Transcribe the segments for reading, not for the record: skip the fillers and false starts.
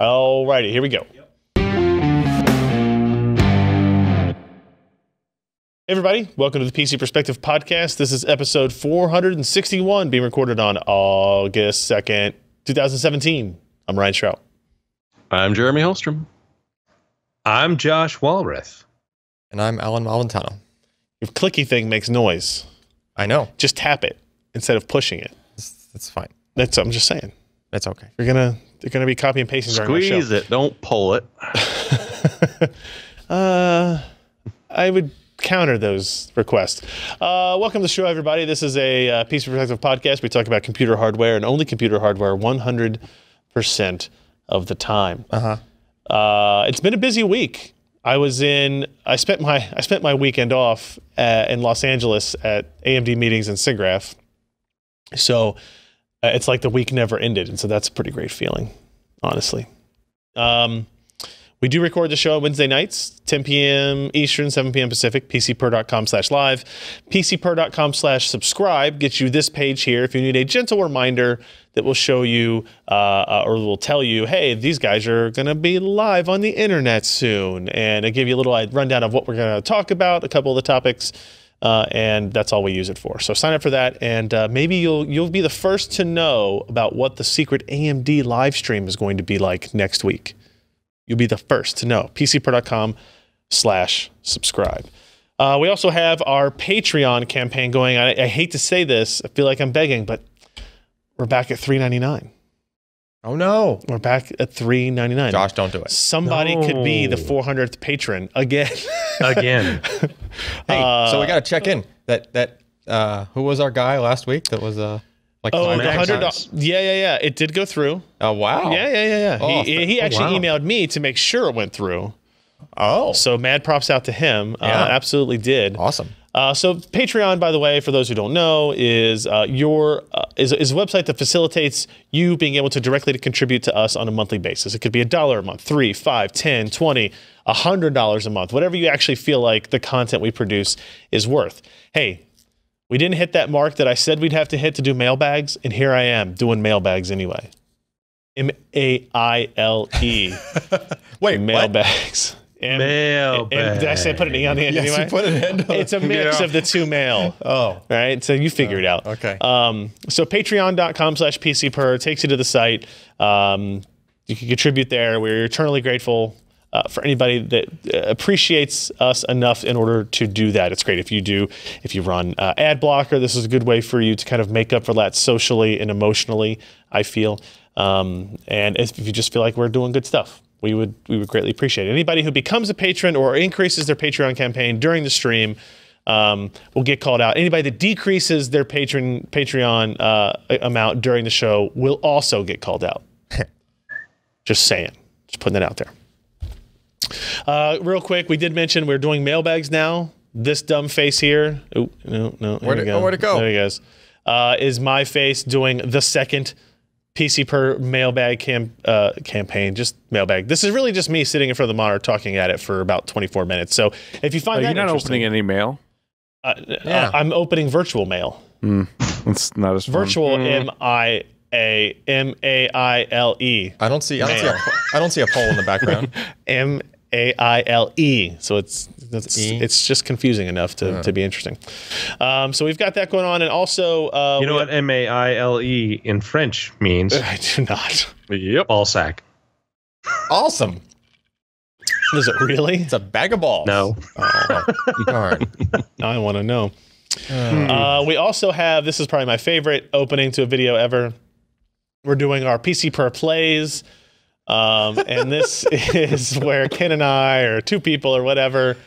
All righty, here we go. Hey everybody, welcome to the PC Perspective Podcast. This is episode 461, being recorded on August 2nd, 2017. I'm Ryan Shrout. I'm Jeremy Holstrom. I'm Josh Walrath. And I'm Alan Malventano. Your clicky thing makes noise. I know. Just tap it instead of pushing it. That's fine. I'm just saying. That's okay. They're gonna be copy and pasting during my show. Squeeze it, don't pull it. I would counter those requests. Welcome to the show, everybody. This is a PC Perspective Podcast. We talk about computer hardware and only computer hardware 100% of the time. It's been a busy week. I spent my weekend off in Los Angeles at AMD meetings and SIGGRAPH. So it's like the week never ended, and so that's a pretty great feeling, honestly. We do record the show Wednesday nights, 10 p.m. Eastern, 7 p.m. Pacific, PCPer.com/live. PCPer.com/subscribe gets you this page here if you need a gentle reminder that will show you or will tell you, hey, these guys are going to be live on the internet soon. And I give you a little rundown of what we're going to talk about, a couple of the topics, and that's all we use it for. So sign up for that, and maybe you'll be the first to know about what the secret AMD live stream is going to be like next week. You'll be the first to know. PCPer.com/subscribe. We also have our Patreon campaign going on. I hate to say this. I feel like I'm begging, but we're back at $3.99. Oh, no. We're back at $3.99. Josh, don't do it. Somebody could be the 400th patron again. Again. Hey, so we got to check in. Who was our guy last week that was like the $100? $100. Yeah. It did go through. Oh, wow. Yeah. Oh, he actually emailed me to make sure it went through. Oh. So mad props out to him. Yeah. Absolutely did. Awesome. So Patreon, by the way, for those who don't know, is a website that facilitates you being able to directly contribute to us on a monthly basis. It could be $1 a month, $3, $5, $10, $20, $100 a month, whatever you actually feel like the content we produce is worth. Hey, we didn't hit that mark that I said we'd have to hit to do mailbags, and here I am doing mailbags anyway. M-A-I-L-E. Wait, mailbags. Mailbag. Did I say put an E on the end yes, anyway? You put an end on It's a mix of the two mail. Oh. Right? So you figure it out. Okay. So patreon.com/PCPer takes you to the site. You can contribute there. We're eternally grateful for anybody that appreciates us enough in order to do that. It's great if you run ad blocker. This is a good way for you to kind of make up for that socially and emotionally, I feel. And if you just feel like we're doing good stuff, we would greatly appreciate it. Anybody who becomes a patron or increases their Patreon campaign during the stream will get called out. Anybody that decreases their Patreon amount during the show will also get called out. Just saying. Just putting that out there. Real quick, we did mention we're doing mailbags now. This dumb face here. Oh, no. Where'd it go? There he goes. Is my face doing the second PCPer Mailbag campaign, just mailbag. This is really just me sitting in front of the monitor talking at it for about 24 minutes. So if you find that you're not opening any mail? I'm opening virtual mail. It's not as fun. Virtual M-I-A-M-A-I-L-E. I don't see a poll in the background. M-A-I-L-E. So it's just confusing enough to be interesting. So we've got that going on, and also you know what M-A-I-L-E in French means? I do not. Yep. Ball sack. Awesome. Is it really? It's a bag of balls. No. Oh, darn. Now I want to know. We also have, this is probably my favorite opening to a video ever. We're doing our PCPer plays. And this is where Ken and I, or two people or whatever,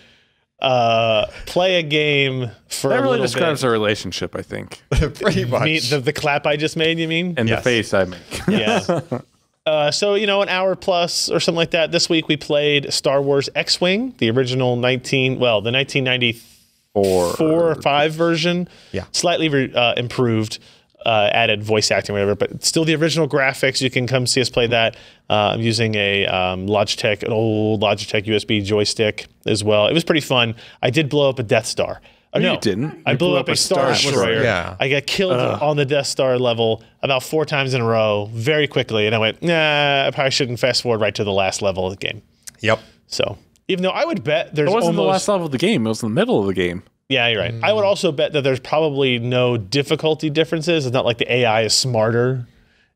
play a game for that a really little describes bit. our relationship, I think. Pretty much. The clap I just made, you mean? And Yes. the face I make. Yeah. So, an hour plus or something like that. This week we played Star Wars X-Wing, the original the 1994 or 5 version. Yeah. Slightly improved, added voice acting, whatever, but still the original graphics. You can come see us play that. I'm using a an old Logitech USB joystick as well. It was pretty fun. I did blow up a Death Star. Oh, no, you didn't. I You blew up a Star Destroyer. Yeah. I got killed on the Death Star level about 4 times in a row very quickly. And I went, nah, I probably shouldn't fast forward right to the last level of the game. Yep. So even though I would bet there's It wasn't almost... the last level of the game. It was in the middle of the game. Yeah, you're right. I would also bet that there's probably no difficulty differences. It's not like the AI is smarter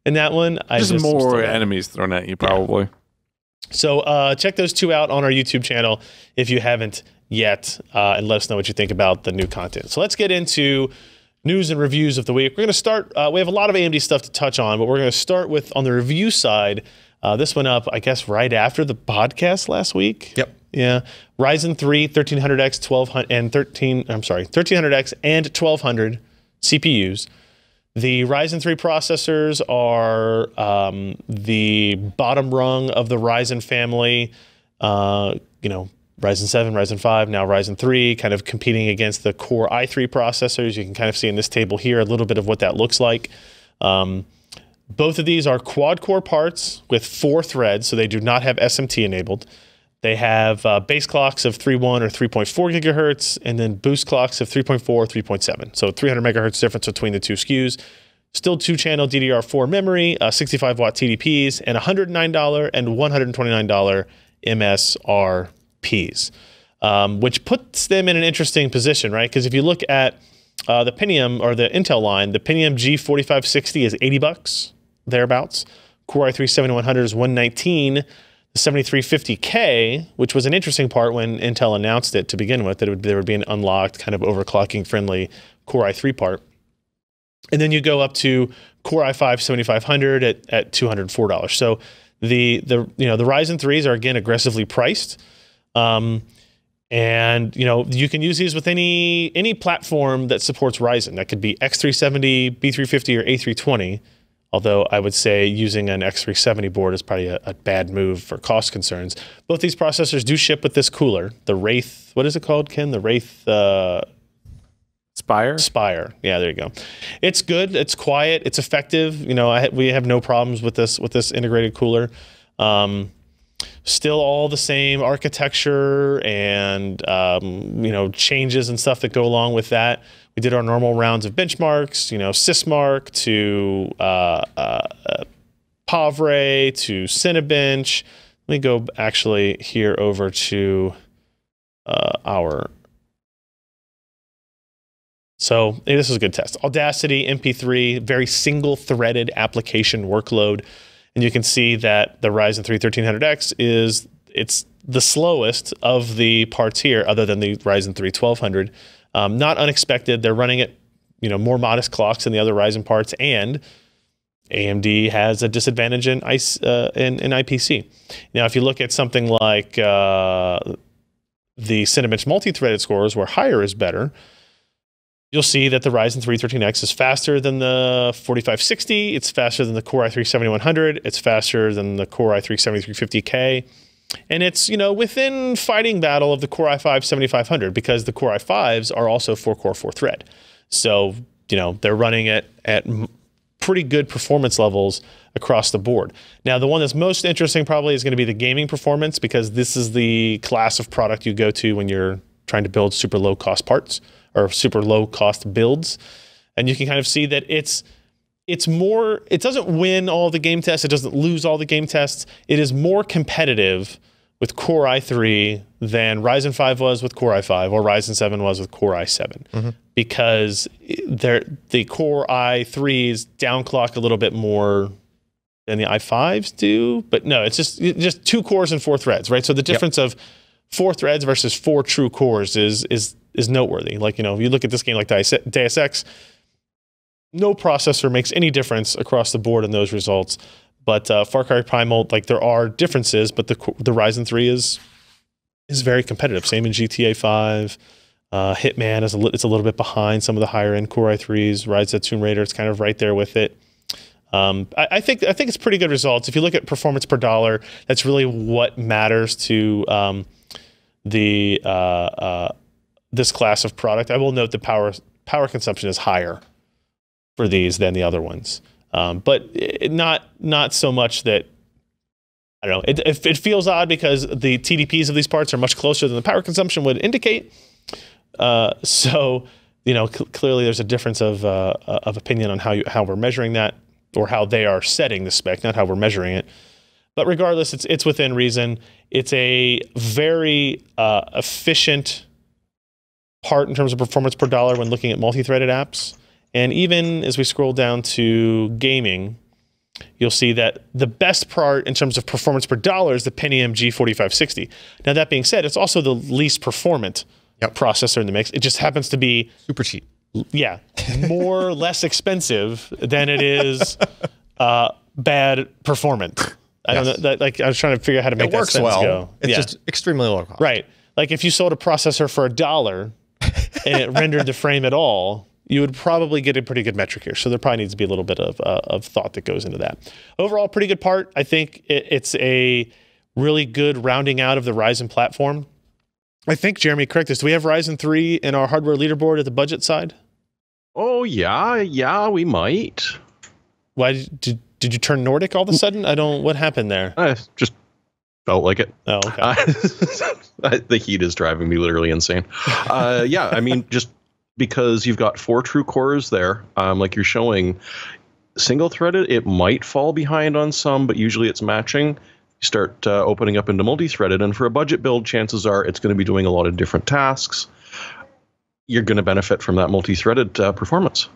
in that one. Just more enemies thrown at you, probably. So check those 2 out on our YouTube channel if you haven't yet, and let us know what you think about the new content. So let's get into news and reviews of the week. We're going to start, we have a lot of AMD stuff to touch on, but we're going to start with, on the review side, this went up, I guess, right after the podcast last week. Yep. Yeah. Ryzen 3, 1300X, 1200, and 1300X and 1200 CPUs. The Ryzen 3 processors are the bottom rung of the Ryzen family. Ryzen 7, Ryzen 5, now Ryzen 3, kind of competing against the Core i3 processors. You can kind of see in this table here a little bit of what that looks like. Both of these are quad-core parts with 4 threads, so they do not have SMT enabled. They have base clocks of 3.1 or 3.4 gigahertz, and then boost clocks of 3.4 or 3.7. So 300 megahertz difference between the 2 SKUs. Still 2-channel DDR4 memory, 65-watt TDPs, and $109 and $129 MSRPs, which puts them in an interesting position, right? Because if you look at the Pentium or the Intel line, the Pentium G4560 is $80, thereabouts. Core i3-7100 is $119. The 7350K, which was an interesting part when Intel announced it to begin with, that there would be an unlocked kind of overclocking friendly Core i3 part. And then you go up to Core i5-7500 at $204. So the Ryzen 3s are again aggressively priced. And you can use these with any platform that supports Ryzen. That could be X370, B350, or A320. Although I would say using an X370 board is probably a bad move for cost concerns. Both these processors do ship with this cooler, the Wraith. What is it called, Ken? The Wraith Spire. Yeah, there you go. It's good. It's quiet. It's effective. We have no problems with this integrated cooler. Still all the same architecture and changes and stuff that go along with that. We did our normal rounds of benchmarks, Sysmark to Pavre to Cinebench. Let me go actually here over to So this is a good test. Audacity MP3, very single-threaded application workload. And you can see that the Ryzen 3 1300X it's the slowest of the parts here, other than the Ryzen 3 1200. Not unexpected. They're running at more modest clocks than the other Ryzen parts, and AMD has a disadvantage in IPC. Now, if you look at something like the Cinebench multi-threaded scores, where higher is better, you'll see that the Ryzen 3 13X is faster than the 4560. It's faster than the Core i3-7100. It's faster than the Core i3-7350K. And it's, within fighting battle of the Core i5-7500, because the Core i5s are also 4-core, 4-thread. So, they're running at pretty good performance levels across the board. Now, the one that's most interesting probably is going to be the gaming performance, because this is the class of product you go to when you're trying to build super low-cost parts or super low-cost builds. And you can kind of see that it's more, it doesn't win all the game tests, it doesn't lose all the game tests. It is more competitive with Core i3 than Ryzen 5 was with Core i5 or Ryzen 7 was with Core i7. Because the Core i3s downclock a little bit more than the i5s do. But no, it's just 2 cores and 4 threads, right? So the difference of 4 threads versus 4 true cores is noteworthy. Like, if you look at this game like Deus Ex, no processor makes any difference across the board in those results. But Far Cry Primal, there are differences, but the Ryzen 3 is very competitive. Same in GTA 5. Hitman it's a little bit behind some of the higher end Core i3s. Rise of Tomb Raider, it's kind of right there with it. I think it's pretty good results. If you look at performance per dollar, that's really what matters to this class of product. I will note the power consumption is higher for these than the other ones, but not so much that, I don't know. It feels odd because the TDPs of these parts are much closer than the power consumption would indicate. So clearly there's a difference of opinion on how we're measuring that, or how they are setting the spec, not how we're measuring it. But regardless, it's within reason. It's a very efficient part in terms of performance per dollar when looking at multi-threaded apps. And even as we scroll down to gaming, you'll see that the best part in terms of performance per dollar is the Pentium G4560. Now, that being said, it's also the least performant processor in the mix. It just happens to be super cheap. Yeah, more less expensive than it is bad performant. I don't know. I was trying to figure out how to make that sentence go. It's just extremely low cost. Right. Like if you sold a processor for $1 and it rendered the frame at all, you would probably get a pretty good metric here. So there probably needs to be a little bit of thought that goes into that. Overall, pretty good part. I think it's a really good rounding out of the Ryzen platform. I think, Jeremy, correct us. Do we have Ryzen 3 in our hardware leaderboard at the budget side? Oh, yeah, we might. Why did you turn Nordic all of a sudden? What happened there? I just felt like it. Oh, okay. The heat is driving me literally insane. Yeah, I mean, just because you've got 4 true cores there, like you're showing, single-threaded, it might fall behind on some, but usually it's matching. You start opening up into multi-threaded, and for a budget build, chances are it's going to be doing a lot of different tasks. You're going to benefit from that multi-threaded performance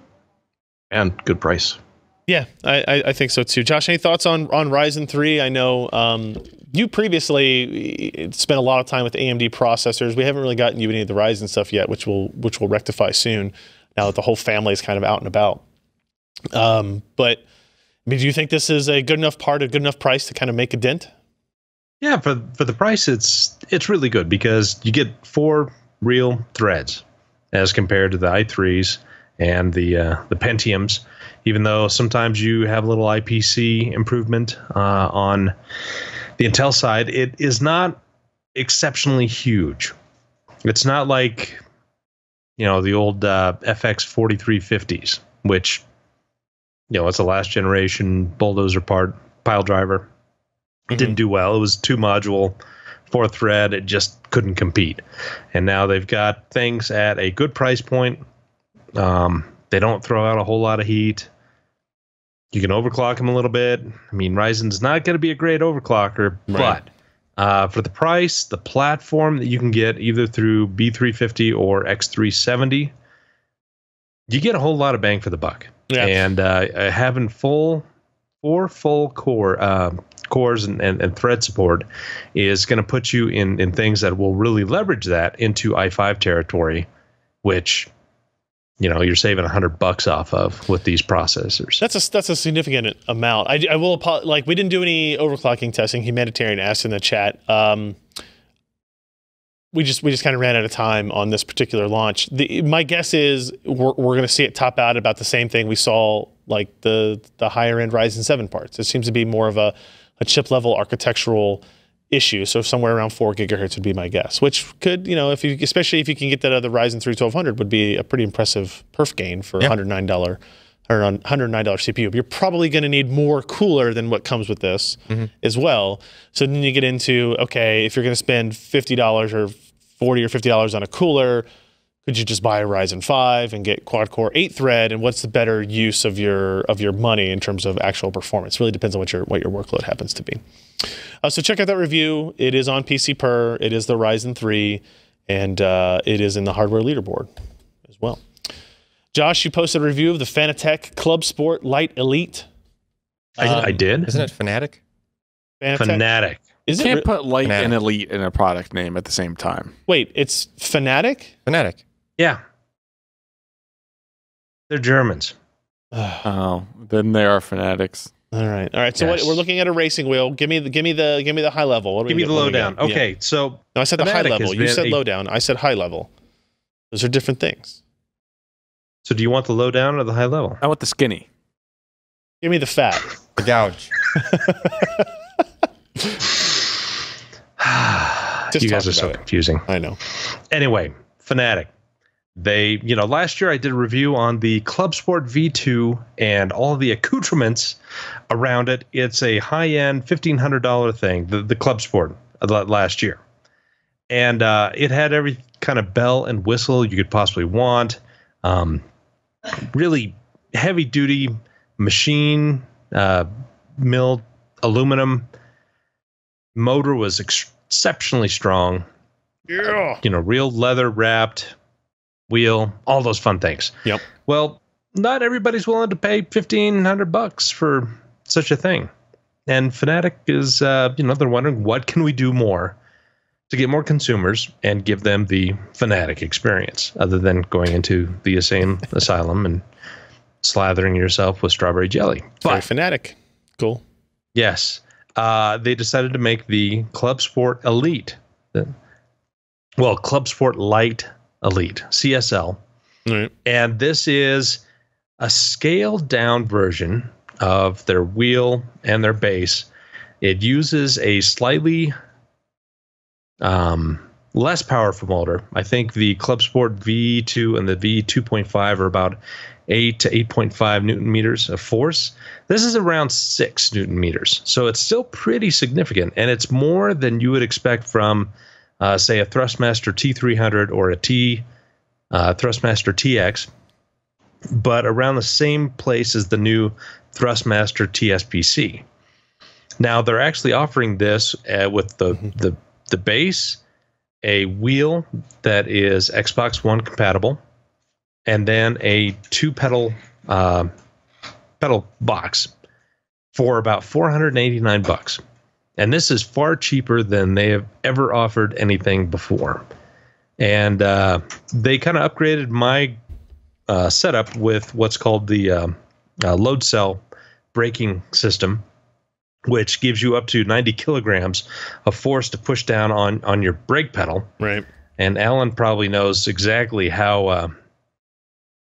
and good price. Yeah, I think so too. Josh, any thoughts on Ryzen 3? I know you previously spent a lot of time with AMD processors. We haven't really gotten you any of the Ryzen stuff yet, which will rectify soon now that the whole family is kind of out and about. But I mean, do you think this is a good enough part, a good enough price to kind of make a dent? Yeah, for the price, it's really good because you get 4 real threads as compared to the i3s and the Pentiums. Even though sometimes you have a little IPC improvement on the Intel side, it is not exceptionally huge. It's not like, the old FX 4350s, which, it's a last generation bulldozer pile driver. It didn't do well. It was 2-module, 4-thread. It just couldn't compete. And now they've got things at a good price point. They don't throw out a whole lot of heat. You can overclock them a little bit. I mean, Ryzen's not going to be a great overclocker, but for the price, the platform that you can get either through B350 or X370, you get a whole lot of bang for the buck. Yeah. And having 4 full cores and thread support is going to put you in things that will really leverage that into i5 territory, which you're saving $100 off of with these processors. That's a significant amount. I will apologize. Like, we didn't do any overclocking testing. Humanitarian asked in the chat. We just kind of ran out of time on this particular launch. My guess is we're going to see it top out about the same thing we saw, like the higher end Ryzen 7 parts. It seems to be more of a chip level architectural issue. So somewhere around 4 gigahertz would be my guess, which could, especially if you can get that other Ryzen 3 1200, would be a pretty impressive perf gain for $109 CPU. You're probably going to need more cooler than what comes with this as well. So then you get into, okay, if you're going to spend $50 or $40 or $50 on a cooler, could you just buy a Ryzen 5 and get quad-core 8-thread? And what's the better use of your money in terms of actual performance? Really depends on what your workload happens to be. So check out that review. It is on PCPer. It is the Ryzen 3, and it is in the hardware leaderboard as well. Josh, you posted a review of the Fanatec ClubSport Lite Elite. I did. Isn't it Fanatic? Fanatic. Is You it? can't put Lite Fanatic. and Elite in a product name at the same time. Wait, it's Fanatic? Fanatic. Yeah. They're Germans. Oh, then they are fanatics. All right. So Yes. we're looking at a racing wheel. Give me the high level. What do Give we me the what do we lowdown. got? Okay, Yeah. so No, I said the high Fanatic level. has You been said a- lowdown. I said high level. Those are different things. So do you want the lowdown or the high level? I want the skinny. Give me the fat. The gouge. Just You guys talk are so about it. confusing. I know. Anyway, Fanatic. They, last year I did a review on the ClubSport V2 and all the accoutrements around it. It's a high-end $1,500 thing, the ClubSport last year. And it had every kind of bell and whistle you could possibly want. Really heavy-duty machine milled aluminum. Motor was exceptionally strong. Yeah. Real leather-wrapped wheel, all those fun things. Yep. Well, not everybody's willing to pay $1,500 for such a thing. And Fanatec is, they're wondering, what can we do more to get more consumers and give them the Fanatec experience, other than going into the insane asylum and slathering yourself with strawberry jelly. Very But Fanatec. Cool. yes, they decided to make the ClubSport Elite. ClubSport Lite Elite, CSL. All right. And this is a scaled down version of their wheel and their base. It uses a slightly less powerful motor. I think the ClubSport V2 and the V2.5 are about 8 to 8.5 Newton meters of force. This is around 6 Newton meters. So it's still pretty significant, and it's more than you would expect from, say, a Thrustmaster T300 or a Thrustmaster TX, but around the same place as the new Thrustmaster TSPC. Now, they're actually offering this with the base, a wheel that is Xbox One compatible, and then a 2-pedal pedal box for about $489. And this is far cheaper than they have ever offered anything before. And they kind of upgraded my setup with what's called the load cell braking system, which gives you up to 90 kilograms of force to push down on your brake pedal. Right. And Allyn probably knows exactly how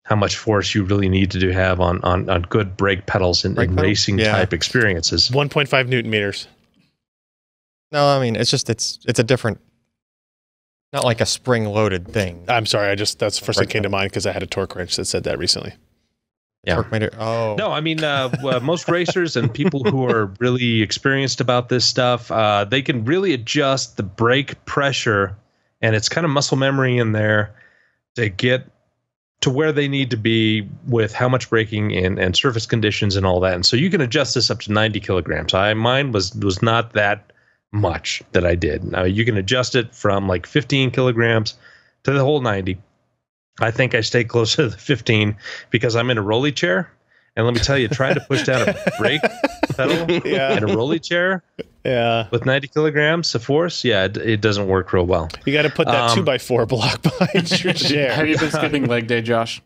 much force you really need to have on good brake pedals in racing type experiences. 1.5 Newton meters. No, I mean, it's a different, not like a spring-loaded thing. I'm sorry. That's the first thing that came to mind because I had a torque wrench that said that recently. Yeah. No, I mean, most racers and people who are really experienced about this stuff, they can really adjust the brake pressure, and it's kind of muscle memory in there to get to where they need to be with how much braking and surface conditions and all that. And so you can adjust this up to 90 kilograms. Mine was not that much that I did. Now you can adjust it from like 15 kilograms to the whole 90. I think I stay closer to the 15 because I'm in a rolly chair. And let me tell you, trying to push down a brake pedal in a rolly chair with 90 kilograms of force, it doesn't work real well. You got to put that 2x4 block behind your chair. Have you been skipping leg day, Josh?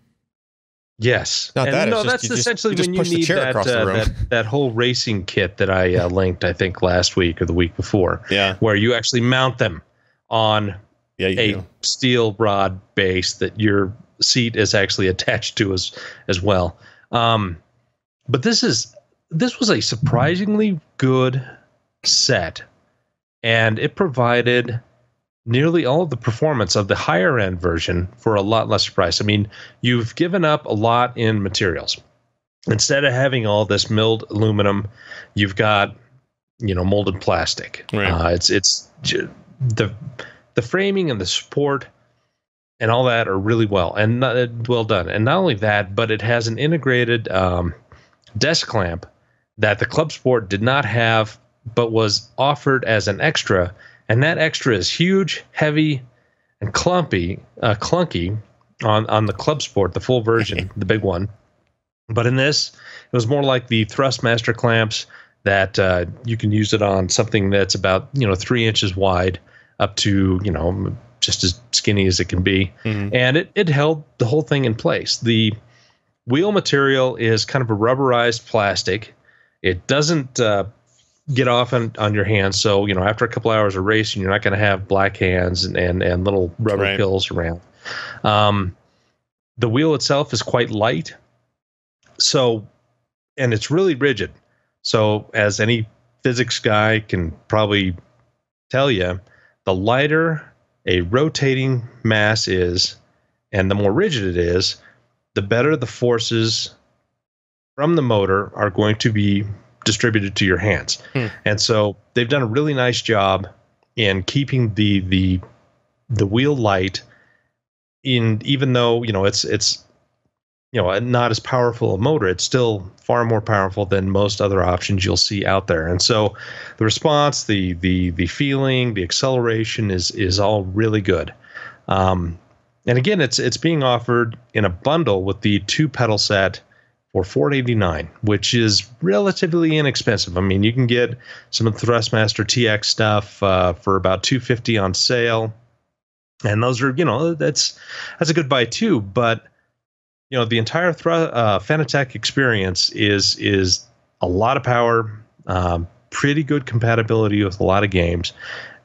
Yes. Not that, that's essentially when you need that whole racing kit that I linked, I think, last week or the week before. Yeah. Where you actually mount them on a steel rod base that your seat is actually attached to as well. But this was a surprisingly good set, and it provided nearly all of the performance of the higher end version for a lot less price. I mean, you've given up a lot in materials. Instead of having all this milled aluminum, you've got molded plastic. Right. It's the framing and the support and all that are really well done. And not only that, but it has an integrated desk clamp that the ClubSport did not have, but was offered as an extra. And that extra is huge, heavy, and clunky on the ClubSport, the full version, the big one. But in this, it was more like the Thrustmaster clamps that you can use it on something that's about 3 inches wide up to just as skinny as it can be. Mm-hmm. And it held the whole thing in place. The wheel material is kind of a rubberized plastic. It doesn't get off on your hands. So, after a couple hours of racing, you're not going to have black hands and little rubber pills around. The wheel itself is quite light. So, and it's really rigid. So, as any physics guy can probably tell you, the lighter a rotating mass is, and the more rigid it is, the better the forces from the motor are going to be distributed to your hands. And so they've done a really nice job in keeping the the wheel Lite, even though it's not as powerful a motor, it's still far more powerful than most other options you'll see out there. And so the response, the feeling, the acceleration is all really good. And again, it's being offered in a bundle with the 2 pedal set for $489, which is relatively inexpensive. I mean, you can get some of the Thrustmaster TX stuff for about $250 on sale, and those are that's a good buy too. But the entire Fanatec experience is a lot of power, pretty good compatibility with a lot of games.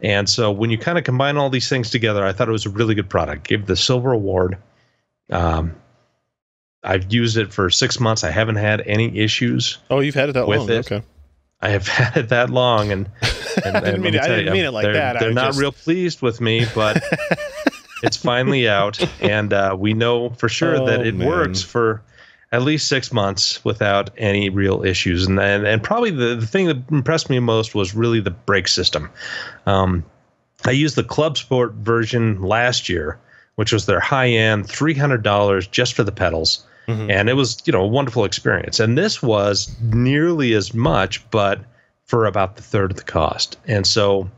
And so when you kind of combine all these things together, I thought it was a really good product. Gave the silver award. I've used it for 6 months. I haven't had any issues. Oh, you've had it that long? It. Okay. I have had it that long, and I didn't mean it like that. They're not real pleased with me, but it's finally out, and we know for sure that it works for at least 6 months without any real issues. And probably the thing that impressed me most was really the brake system. I used the ClubSport version last year, which was their high-end $300 just for the pedals. Mm-hmm. And it was, a wonderful experience. And this was nearly as much, but for about the third of the cost. And so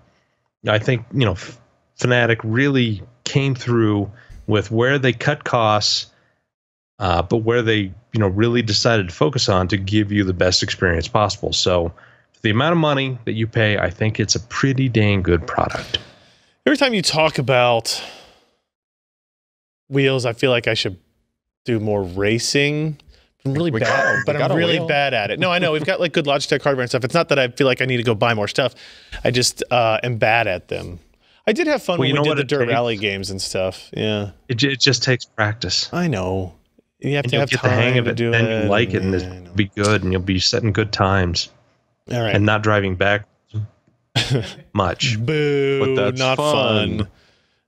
I think, Fanatec really came through with where they cut costs, but where they, really decided to focus on to give you the best experience possible. So for the amount of money that you pay, I think it's a pretty dang good product. Every time you talk about wheels, I feel like I should do more racing. I'm really bad, but I'm really bad at it. No, I know we've got like good Logitech hardware and stuff. It's not that I feel like I need to go buy more stuff. I just am bad at them. I did have fun when we did the Dirt Rally games and stuff. Yeah, it just takes practice. I know. You have to have get time the hang of it, to do then it. you like it, and it'll be good, and you'll be setting good times. All right, and not driving back much. Boo! But that's not fun.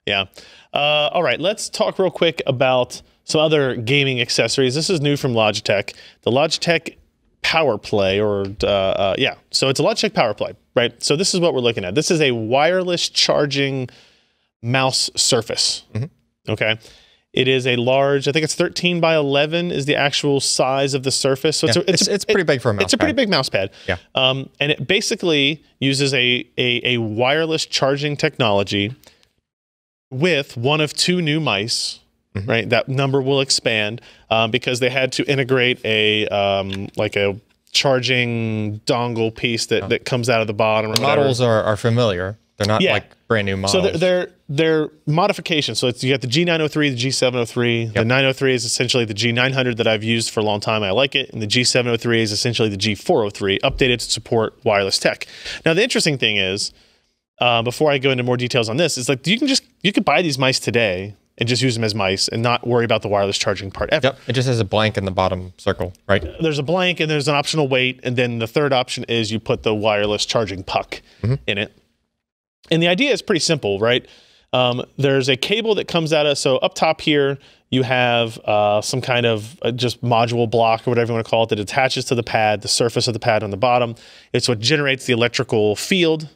Yeah. All right, let's talk real quick about some other gaming accessories. This is new from Logitech. The Logitech Powerplay, so it's a Logitech Powerplay, right? So this is what we're looking at. This is a wireless charging mouse surface. Mm-hmm. Okay. It is a large, I think it's 13 by 11 is the actual size of the surface. So it's pretty big for a mouse pad. It's a pretty big mouse pad. Yeah. And it basically uses a wireless charging technology with one of 2 new mice. Mm-hmm. Right, that number will expand because they had to integrate a charging dongle piece that comes out of the bottom. The models are familiar. They're not like brand new models. So they're modifications. So you got the G903, the G703. Yep. The 903 is essentially the G900 that I've used for a long time. I like it, and the G703 is essentially the G403, updated to support wireless tech. Now the interesting thing is, before I go into more details on this, is like you could buy these mice today and just use them as mice and not worry about the wireless charging part ever. Yep, it just has a blank in the bottom circle, right? There's a blank and there's an optional weight, and then the third option is you put the wireless charging puck in it. And the idea is pretty simple, right? There's a cable that comes out of, so up top here, you have some kind of just module block or whatever you want to call it that attaches to the pad, the surface of the pad on the bottom. It's what generates the electrical field,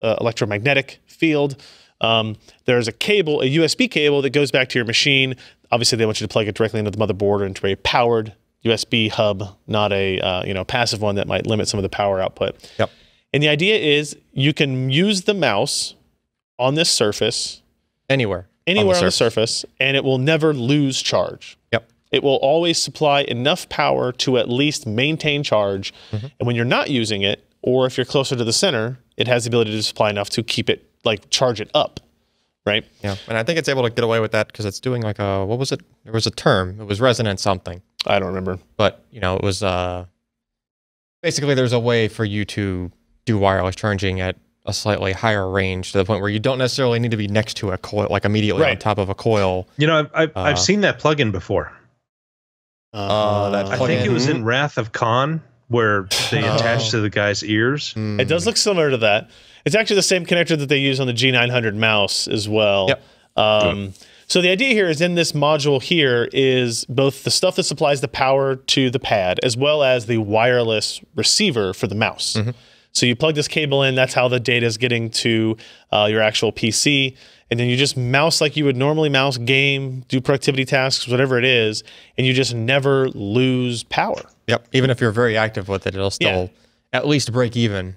electromagnetic field. There's a cable, a USB cable that goes back to your machine. Obviously, they want you to plug it directly into the motherboard or into a powered USB hub, not a passive one that might limit some of the power output. Yep. And the idea is you can use the mouse on this surface anywhere on the surface, and it will never lose charge. Yep. It will always supply enough power to at least maintain charge. Mm-hmm. And when you're not using it, or if you're closer to the center, it has the ability to supply enough to keep it, charge it up, right? Yeah, and I think it's able to get away with that because it's doing like a, what was it? There was a term. It was resonant something. I don't remember. But, it was, basically there's a way for you to do wireless charging at a slightly higher range to the point where you don't necessarily need to be next to a coil, like immediately on top of a coil. I've seen that plugin before. I think it was in Wrath of Khan where they attach to the guy's ears. It does look similar to that. It's actually the same connector that they use on the G900 mouse as well. Yep. So the idea here is in this module here is both the stuff that supplies the power to the pad as well as the wireless receiver for the mouse. Mm-hmm. So you plug this cable in, that's how the data is getting to your actual PC. And then you just mouse like you would normally mouse, game, do productivity tasks, whatever it is, and you just never lose power. Yep. Even if you're very active with it, it'll still at least break even.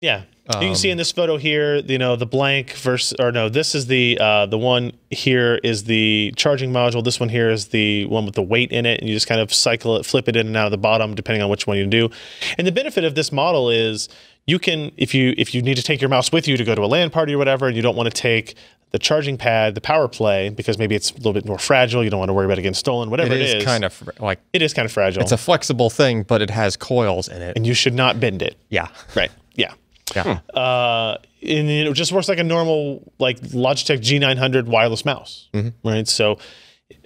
Yeah. You can see in this photo here, you know, the blank versus, or no, this is the one here is the charging module. This one here is the one with the weight in it, and you just kind of cycle it, flip it in and out of the bottom, depending on which one you do. And the benefit of this model is you can, if you need to take your mouse with you to go to a LAN party or whatever, and you don't want to take the charging pad, the Powerplay, because maybe it's a little bit more fragile, you don't want to worry about it getting stolen, whatever it is. Kind of like, it is kind of fragile. It's a flexible thing, but it has coils in it. And you should not bend it. Yeah. Right. Yeah. Yeah. And it just works like a normal, like Logitech G900 wireless mouse, right? So,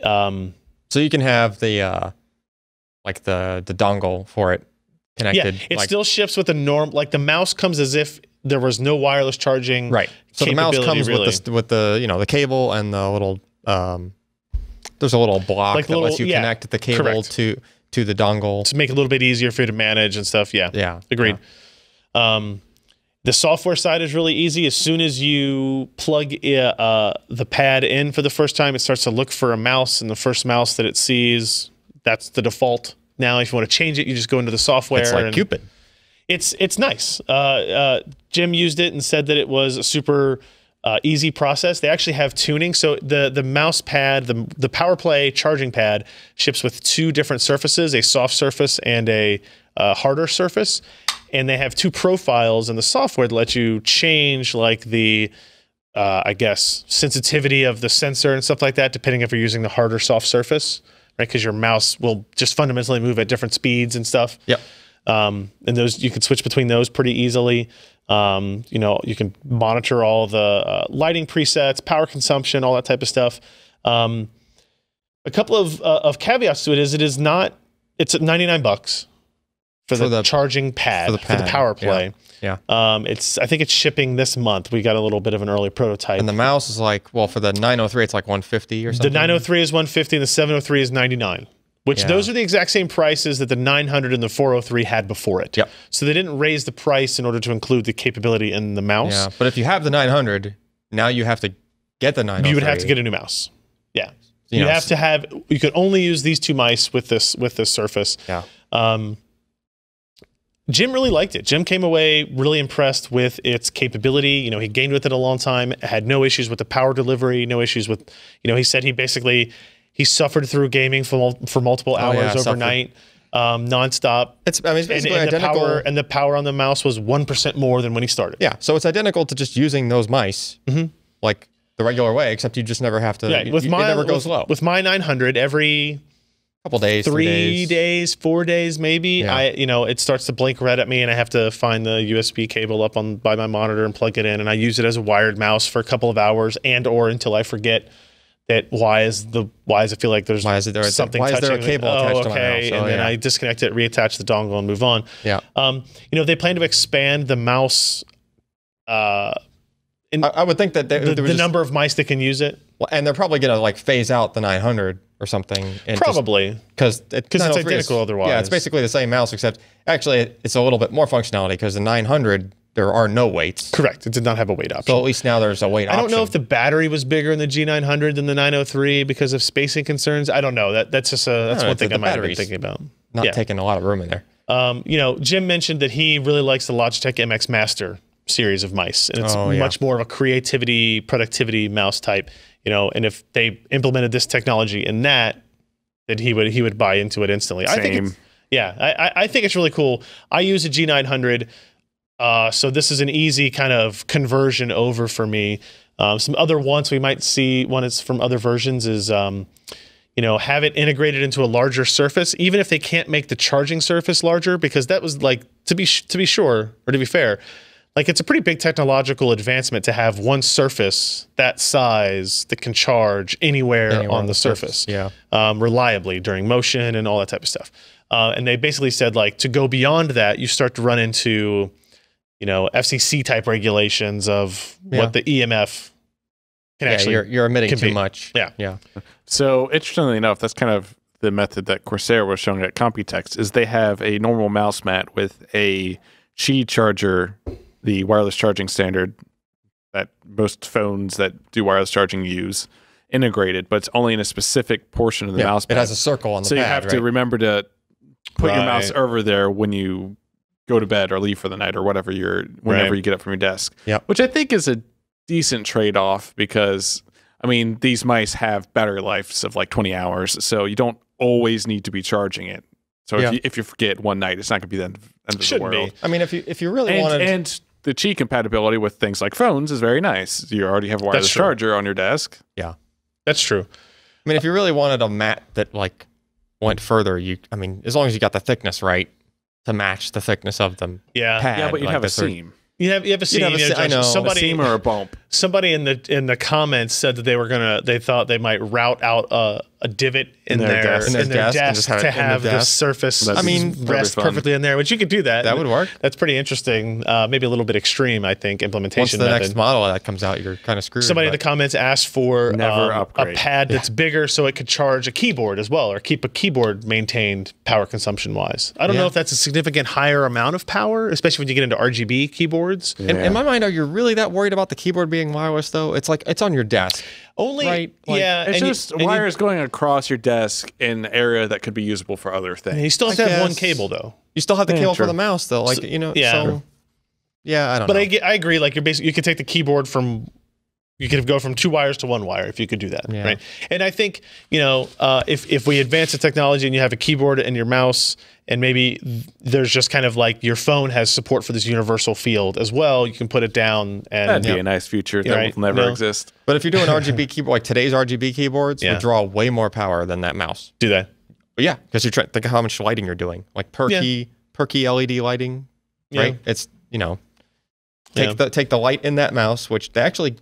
so you can have the like the dongle for it connected. Yeah, it still ships with the norm. Like the mouse comes as if there was no wireless charging. Right. So the mouse comes really. with the you know the cable and the little there's a little block like that lets you connect the cable to the dongle to make it a little bit easier for you to manage and stuff. Yeah. Yeah. Agreed. Yeah. The software side is really easy. As soon as you plug the pad in for the first time, it starts to look for a mouse, and the first mouse that it sees, that's the default. Now, if you want to change it, you just go into the software. It's like Cupid. It's nice. Jim used it and said that it was a super easy process. They actually have tuning. So the mouse pad, the Powerplay charging pad ships with 2 different surfaces, a soft surface and a harder surface. And they have 2 profiles in the software that let you change like the, I guess, sensitivity of the sensor and stuff like that, depending if you're using the harder soft surface, right? Because your mouse will just fundamentally move at different speeds and stuff. Yep. And those, you can switch between those pretty easily. You know, you can monitor all the lighting presets, power consumption, all that type of stuff. A couple of caveats to it is it's at $99 for the charging pad, for the Powerplay. Yeah. I think it's shipping this month. We got a little bit of an early prototype. And the mouse is like, well, for the 903, it's like 150 or something. The 903 is 150 and the 703 is 99. Which those are the exact same prices that the 900 and the 403 had before it. Yep. So they didn't raise the price in order to include the capability in the mouse. Yeah, but if you have the 900, now you have to get the 903. You would have to get a new mouse. Yeah. You could only use these 2 mice with this surface. Yeah. Jim really liked it. Jim came away really impressed with its capability. You know, he gamed with it a long time, had no issues with the power delivery, no issues with, you know, he said he suffered through gaming for multiple hours overnight, nonstop. It's basically identical. The power on the mouse was 1% more than when he started. Yeah, so it's identical to just using those mice, like the regular way, except you just never have to. Yeah, it never goes low. With my 900, every couple days, 3 days, 4 days, maybe. It starts to blink red at me, and I have to find the USB cable by my monitor and plug it in, and I use it as a wired mouse for a couple of hours, or until I forget that why is it feel like there's something why touching? Is there a cable attached to my mouse? And then I disconnect it, reattach the dongle, and move on. Yeah. They plan to expand the mouse. I would think that the number of mice that can use it. Well, and they're probably going to like phase out the 900 or something. Probably. Because it's identical otherwise. Yeah, it's basically the same mouse, except actually it's a little bit more functionality because the 900, there are no weights. Correct. It did not have a weight option. So at least now there's a weight option. I don't know if the battery was bigger in the G900 than the 903 because of spacing concerns. I don't know. That's one thing I might have been thinking about. Not taking a lot of room in there. Jim mentioned that he really likes the Logitech MX Master series of mice, and it's much more of a creativity, productivity mouse type. And if they implemented this technology in that he would buy into it instantly. Same. I think it's really cool. I use a G900, so this is an easy kind of conversion over for me. Some other wants we might see when it's from other versions is, have it integrated into a larger surface, even if they can't make the charging surface larger, because that was like, to be fair, like it's a pretty big technological advancement to have one surface that size that can charge anywhere on the surface. Reliably during motion and all that type of stuff. And they basically said, like, to go beyond that, you start to run into, FCC type regulations of what the EMF can actually. You're emitting too much. Yeah. So interestingly enough, that's kind of the method that Corsair was showing at Computex. Is they have a normal mouse mat with a Qi charger, the wireless charging standard that most phones that do wireless charging use, integrated, but it's only in a specific portion of the mouse pad. It has a circle on the pad, so you have to remember to put your mouse over there when you go to bed or leave for the night or whatever whenever you get up from your desk. Yep. Which I think is a decent trade-off because, I mean, these mice have battery lives of like 20 hours, so you don't always need to be charging it. So if you forget one night, it's not going to be the end of the world. I mean, if you really wanted... And the Qi compatibility with things like phones is very nice. You already have a wireless charger on your desk. Yeah. That's true. I mean, if you really wanted a mat that like went further, I mean, as long as you got the thickness right to match the thickness of them. Yeah. Pad, Yeah, but you like have a seam. You have a seam. I know. Somebody, a seam or a bump. Somebody in the comments said that they thought they might route out a divot in their desk to have the surface. Rest perfectly in there. Which you could do that. That would work. That's pretty interesting. Maybe a little bit extreme, I think. Implementation. Once the next model that comes out, you're kind of screwed. Somebody in the comments asked for a pad that's bigger so it could charge a keyboard as well, or keep a keyboard maintained power consumption wise. I don't know if that's a significant higher amount of power, especially when you get into RGB keyboards. Yeah. In my mind, are you really that worried about the keyboard being wireless though? It's like it's on your desk. Only right? Like, it's just wires going across your desk in an area that could be usable for other things. You still have to have one cable though. You still have the cable for the mouse though, like I don't know. But I agree. Like you could take the keyboard from. You could go from 2 wires to 1 wire if you could do that, right? And I think if we advance the technology and you have a keyboard and your mouse, and maybe there's just kind of like your phone has support for this universal field as well, you can put it down and that'd be a nice future that will never exist. But if you're doing RGB keyboard, like today's RGB keyboards, would draw way more power than that mouse. Do they? But yeah, because you're trying to think of how much lighting you're doing, like per key LED lighting, right? It's take the light in that mouse, which they actually.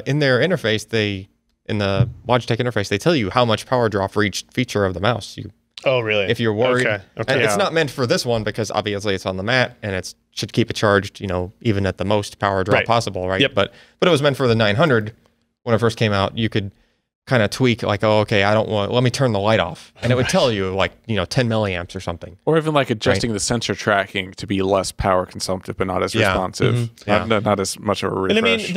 In their interface, in the Logitech interface, they tell you how much power draw for each feature of the mouse. Oh, really? If you're worried, okay. And it's not meant for this one because obviously it's on the mat and it should keep it charged, even at the most power draw possible, right? Yep. But it was meant for the 900 when it first came out. You could kind of tweak like, oh, okay, let me turn the light off, and it would tell you like 10 milliamps or something, or even like adjusting the sensor tracking to be less power consumptive but not as responsive, not as much of a refresh. And I mean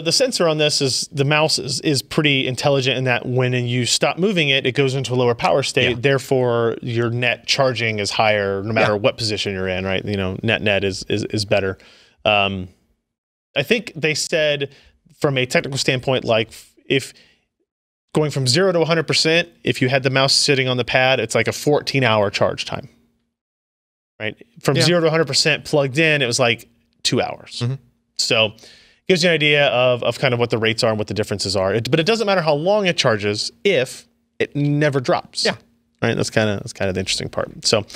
the sensor on this is the mouse is pretty intelligent in that when you stop moving it, it goes into a lower power state. Therefore, your net charging is higher no matter what position you're in, right? Net is better. I think they said from a technical standpoint, like if going from 0 to 100%, if you had the mouse sitting on the pad, it's like a 14-hour charge time, right? From 0 to 100% plugged in, it was like 2 hours. So it gives you an idea of kind of what the rates are and what the differences are. But it doesn't matter how long it charges if it never drops. Yeah. Right. That's kind of the interesting part. So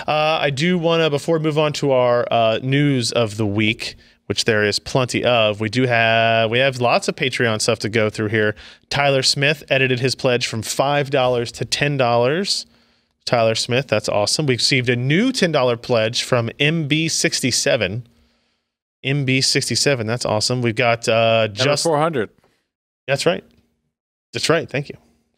I do want to, before we move on to our news of the week, which there is plenty of. We have lots of Patreon stuff to go through here. Tyler Smith edited his pledge from $5 to $10. Tyler Smith, that's awesome. We received a new $10 pledge from MB67. MB67, that's awesome. We've got just 400. That's right. Thank you.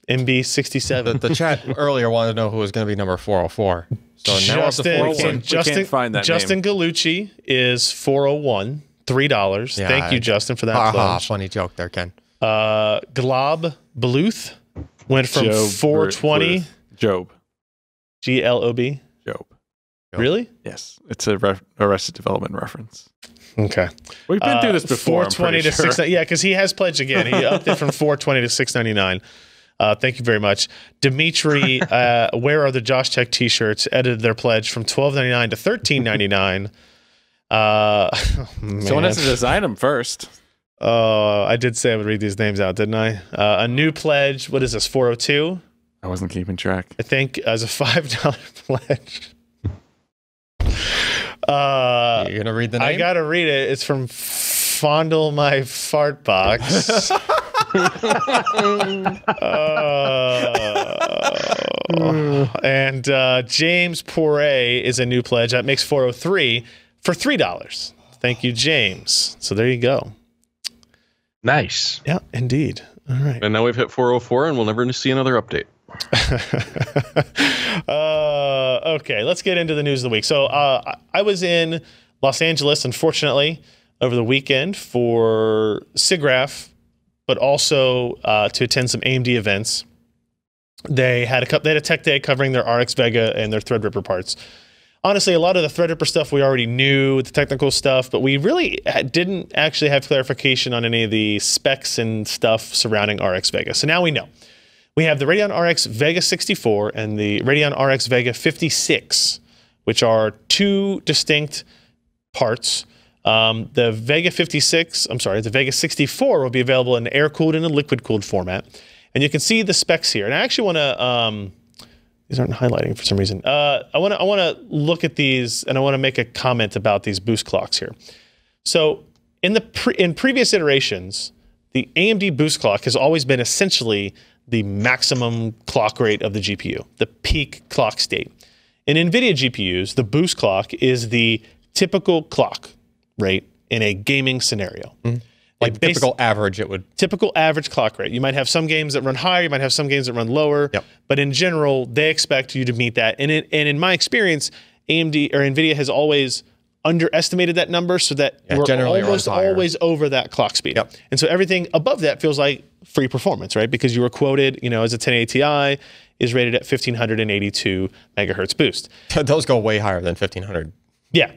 MB67. The chat earlier wanted to know who was going to be number 404. So now it's the 401. Can't find that Justin name. Gallucci is 401, $3. Yeah, Thank you, Justin, for that pledge. Funny joke there, Ken. Glob Bluth went from 420. Job. GLOB. Job. Really? Yes. It's a Arrested Development reference. Okay. We've been through this before. 420 to 690. Yeah, because he has pledged again. He upped it from 420 to 699. Thank you very much. Dimitri, where are the Josh Tech t-shirts? Edited their pledge from $12.99 to $13.99. Someone has to design them first. I did say I would read these names out, didn't I? A new pledge. What is this, 402? I wasn't keeping track. I think as a $5 pledge. You're going to read the name? I got to read it. It's from Fondle My Fart Box. And James Poirier is a new pledge. That makes 403 for $3. Thank you, James. So there you go. Nice. Yeah, indeed. All right. And now we've hit 404 and we'll never see another update. Okay, let's get into the news of the week. So I was in Los Angeles, unfortunately, over the weekend for SIGGRAPH, but also to attend some AMD events. They had a tech day covering their RX Vega and their Threadripper parts. Honestly, a lot of the Threadripper stuff we already knew, the technical stuff, but we really didn't actually have clarification on any of the specs and stuff surrounding RX Vega. So now we know. We have the Radeon RX Vega 64 and the Radeon RX Vega 56, which are two distinct parts. The Vega 64 will be available in air-cooled and a liquid-cooled format. And you can see the specs here. And I actually want to... these aren't highlighting for some reason. I want to look at these, and I want to make a comment about these boost clocks here. So in previous iterations, the AMD boost clock has always been essentially the maximum clock rate of the GPU, the peak clock state. In NVIDIA GPUs, the boost clock is the typical clock rate in a gaming scenario. Mm-hmm. Like typical average, it would. Typical average clock rate. You might have some games that run higher, you might have some games that run lower, but in general, they expect you to meet that. And in my experience, AMD or NVIDIA has always underestimated that number so that we're almost always over that clock speed. Yep. And so everything above that feels like free performance, right? Because you were quoted, as a 1080 Ti is rated at 1582 megahertz boost. Those go way higher than 1500. Yeah.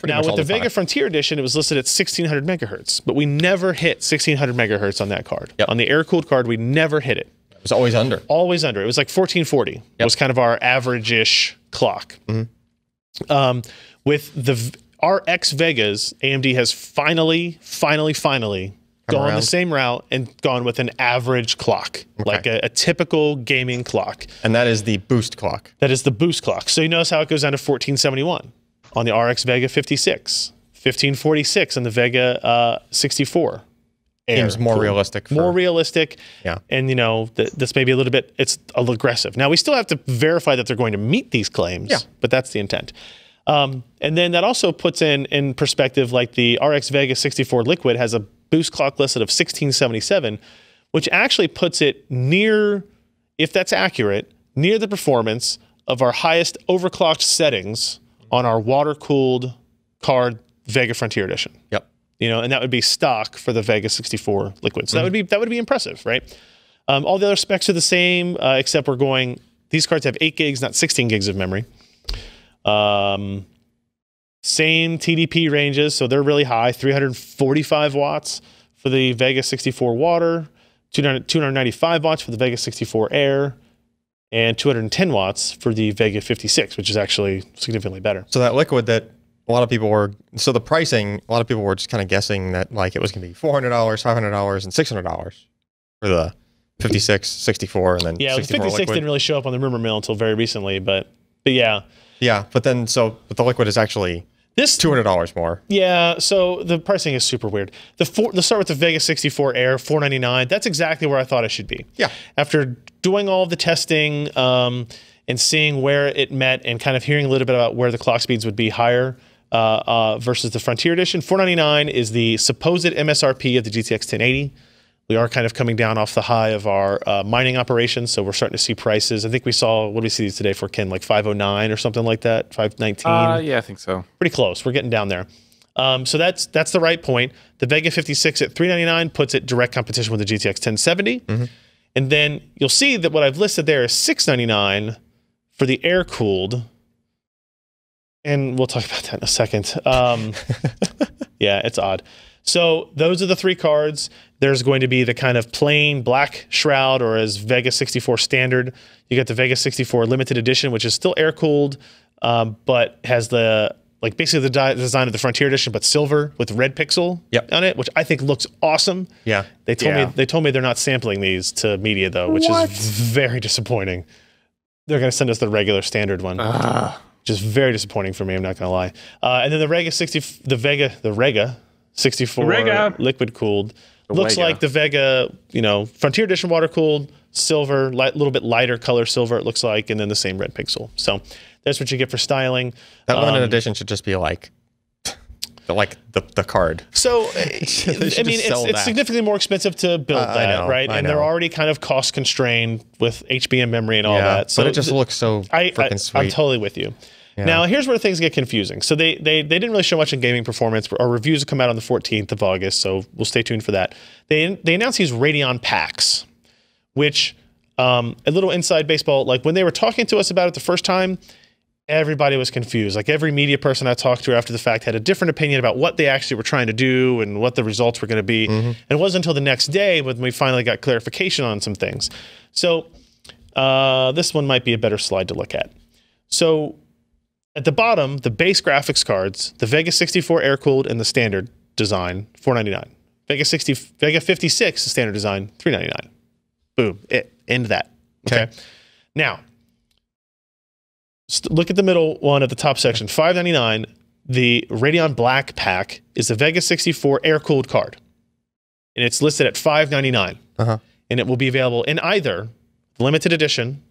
Now with the Vega Frontier Edition, it was listed at 1600 megahertz, but we never hit 1600 megahertz on that card. Yep. On the air-cooled card, we never hit it. It was always under. Always under. It was like 1440 was kind of our average-ish clock. Mm-hmm. With the RX Vegas, AMD has finally gone the same route and gone with an average clock, like a typical gaming clock. And that is the boost clock. That is the boost clock. So you notice how it goes down to 1471 on the RX Vega 56, 1546 on the Vega 64. Seems more realistic. More realistic. Yeah. And, this may be a little bit, it's a little aggressive. Now, we still have to verify that they're going to meet these claims, but that's the intent. And then that also puts in perspective, like the RX Vega 64 Liquid has a boost clock listed of 1677, which actually puts it near, if that's accurate, near the performance of our highest overclocked settings on our water-cooled card Vega Frontier Edition. Yep. And that would be stock for the Vega 64 Liquid. So that would be impressive, right? All the other specs are the same, except these cards have 8 gigs, not 16 gigs of memory. Same TDP ranges, so they're really high, 345 watts for the Vega 64 Water, 295 watts for the Vega 64 Air, and 210 watts for the Vega 56, which is actually significantly better. So that Liquid that a lot of people were, so the pricing, a lot of people were just kind of guessing that like it was going to be $400, $500, and $600 for the 56, 64, and then 64 the 56 Liquid. didn't really show up on the rumor mill until very recently, but yeah. Yeah, but the Liquid is actually $200 more. Yeah, so the pricing is super weird. Let's start with the Vega 64 Air, $499. That's exactly where I thought it should be. Yeah. After doing all of the testing and seeing where it met and kind of hearing a little bit about where the clock speeds would be higher versus the Frontier Edition, $499 is the supposed MSRP of the GTX 1080. We are kind of coming down off the high of our mining operations, so we're starting to see prices. I think we saw, what did we see today for Ken, like 509 or something like that, 519? Yeah, I think so. Pretty close. We're getting down there. So that's the right point. The Vega 56 at $399 puts it direct competition with the GTX 1070. Mm-hmm. And then you'll see that what I've listed there is $699 for the air-cooled. And we'll talk about that in a second. Yeah, it's odd. So those are the three cards. There's going to be the kind of plain black shroud, or as Vega 64 standard. You got the Vega 64 limited edition, which is still air-cooled, but has basically the design of the Frontier Edition, but silver with red pixel on it, which I think looks awesome. Yeah. They told me they're not sampling these to media though, which is very disappointing. They're going to send us the regular standard one. Which is very disappointing for me, I'm not going to lie. And then the Vega 64 liquid cooled looks like the Vega, Frontier Edition water cooled, silver, little bit lighter color silver it looks like, and then the same red pixel. So that's what you get for styling. That limited edition should just be like the card. So, I mean, it's significantly more expensive to build that, right? And they're already kind of cost constrained with HBM memory and all that. So but it just looks so freaking sweet. I'm totally with you. Yeah. Now, here's where things get confusing. So they didn't really show much in gaming performance. Our reviews will come out on the 14th of August, so we'll stay tuned for that. They announced these Radeon packs, which, a little inside baseball, like when they were talking to us about it the first time, everybody was confused. Like every media person I talked to after the fact had a different opinion about what they actually were trying to do and what the results were going to be. And it wasn't until the next day when we finally got clarification on some things. So this one might be a better slide to look at. So at the bottom, the base graphics cards, the Vega 64 air-cooled and the standard design, $499. Vega 56, the standard design, $399. Boom. End that. Okay. Now, look at the middle one at the top section, $599. The Radeon Black pack is the Vega 64 air-cooled card. And it's listed at $599. And it will be available in either the limited edition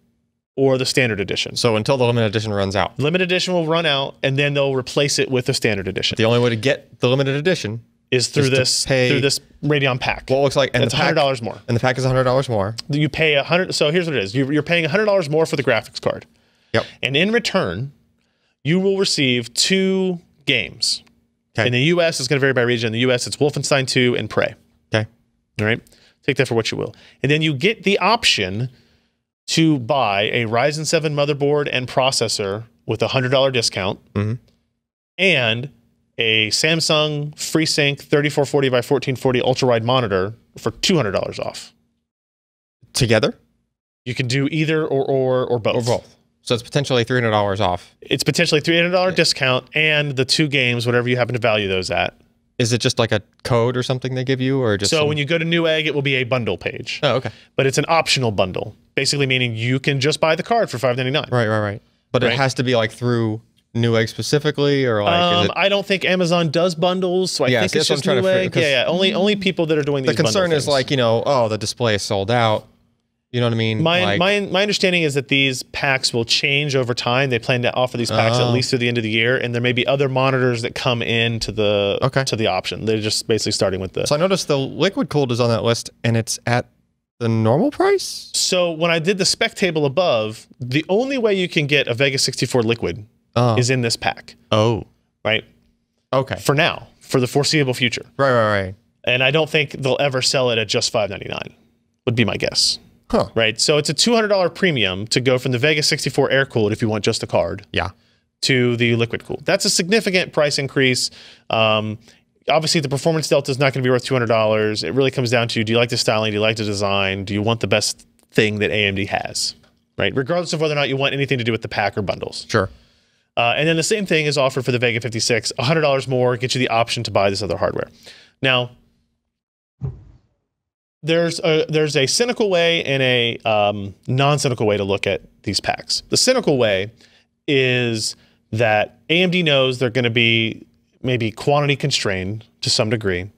or the standard edition. So until the limited edition runs out. Limited edition will run out, and then they'll replace it with the standard edition. The only way to get the limited edition is through this Radeon pack. Well, it looks like, and it's $100 more. And the pack is $100 more. You pay $100. So here's what it is: you're paying $100 more for the graphics card. Yep. And in return, you will receive 2 games. In the U.S., it's going to vary by region. In the U.S., it's Wolfenstein 2 and Prey. Okay. All right. Take that for what you will. And then you get the option to buy a Ryzen 7 motherboard and processor with a $100 discount, and a Samsung FreeSync 3440 by 1440 ultra-wide monitor for $200 off. Together? You can do either or both. Or both. So it's potentially $300 off. It's potentially $300 discount and the 2 games, whatever you happen to value those at. Is it just like a code or something they give you, or just? So when you go to Newegg, it will be a bundle page. Oh, okay. But it's an optional bundle, basically meaning you can just buy the card for $599. Right. But it has to be like through Newegg specifically, or like? I don't think Amazon does bundles, so I think it's just Newegg. Yeah. Only people that are doing these. The concern bundle is like, the display is sold out. You know what I mean? My understanding is that these packs will change over time. They plan to offer these packs at least through the end of the year, and there may be other monitors that come into the to the option. They're just basically starting with the. So I noticed the liquid cooled is on that list, and it's at the normal price. So when I did the spec table above, the only way you can get a Vega 64 liquid is in this pack. Oh, right. Okay. For now, for the foreseeable future. Right. And I don't think they'll ever sell it at just $599. Would be my guess. Huh. Right. So it's a $200 premium to go from the Vega 64 air cooled, if you want just the card, to the liquid cooled. That's a significant price increase. Obviously, the performance delta is not going to be worth $200. It really comes down to, do you like the styling? Do you like the design? Do you want the best thing that AMD has? Right. Regardless of whether or not you want anything to do with the pack or bundles. Sure. And then the same thing is offered for the Vega 56. $100 more gets you the option to buy this other hardware. Now, there's a cynical way and a non-cynical way to look at these packs. The cynical way is that AMD knows they're going to be maybe quantity constrained to some degree,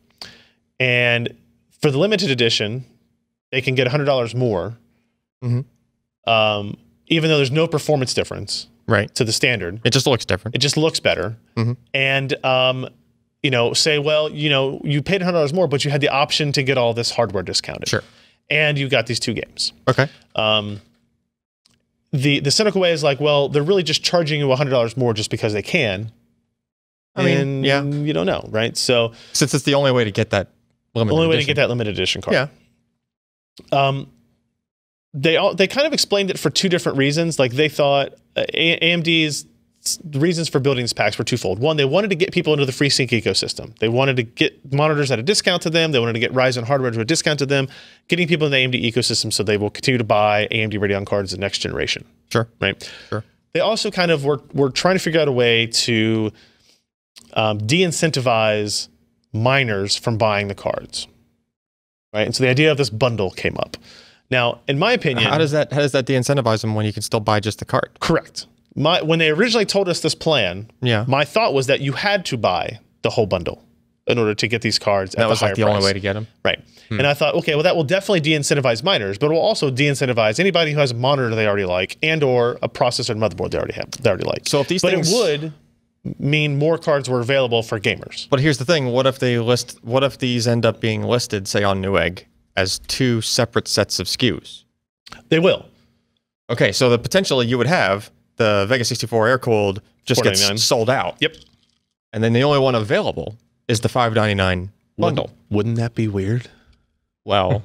and for the limited edition, they can get $100 more, even though there's no performance difference to the standard. It just looks different. It just looks better, and say, well, you paid $100 more, but you had the option to get all this hardware discounted. Sure. And you got these 2 games. Okay. The cynical way is like, well, they're really just charging you $100 more just because they can. I mean, you don't know, right? So since it's the only way to get that limited edition. to get that limited edition card. Yeah. They kind of explained it for 2 different reasons. Like they thought AMD's reasons for building these packs were twofold. One, they wanted to get people into the FreeSync ecosystem. They wanted to get monitors at a discount to them. They wanted to get Ryzen hardware to a discount to them, getting people in the AMD ecosystem so they will continue to buy AMD Radeon cards the next generation. Sure. Right? Sure. They also kind of were trying to figure out a way to de-incentivize miners from buying the cards. Right? And so the idea of this bundle came up. Now, in my opinion... How does that de-incentivize them when you can still buy just the card? Correct. When they originally told us this plan, my thought was that you had to buy the whole bundle in order to get these cards at the higher price. That was like the only way to get them? Right. And I thought, okay, well, that will definitely de-incentivize miners, but it will also de-incentivize anybody who has a monitor they already like and or a processor and motherboard they already like. So if these things... But it would mean more cards were available for gamers. But here's the thing: what if these end up being listed, say on Newegg, as 2 separate sets of SKUs? They will. Okay, so the potentially you would have the Vega 64 air-cooled just gets sold out. Yep. And then the only one available is the $599 bundle. Wouldn't that be weird? Well,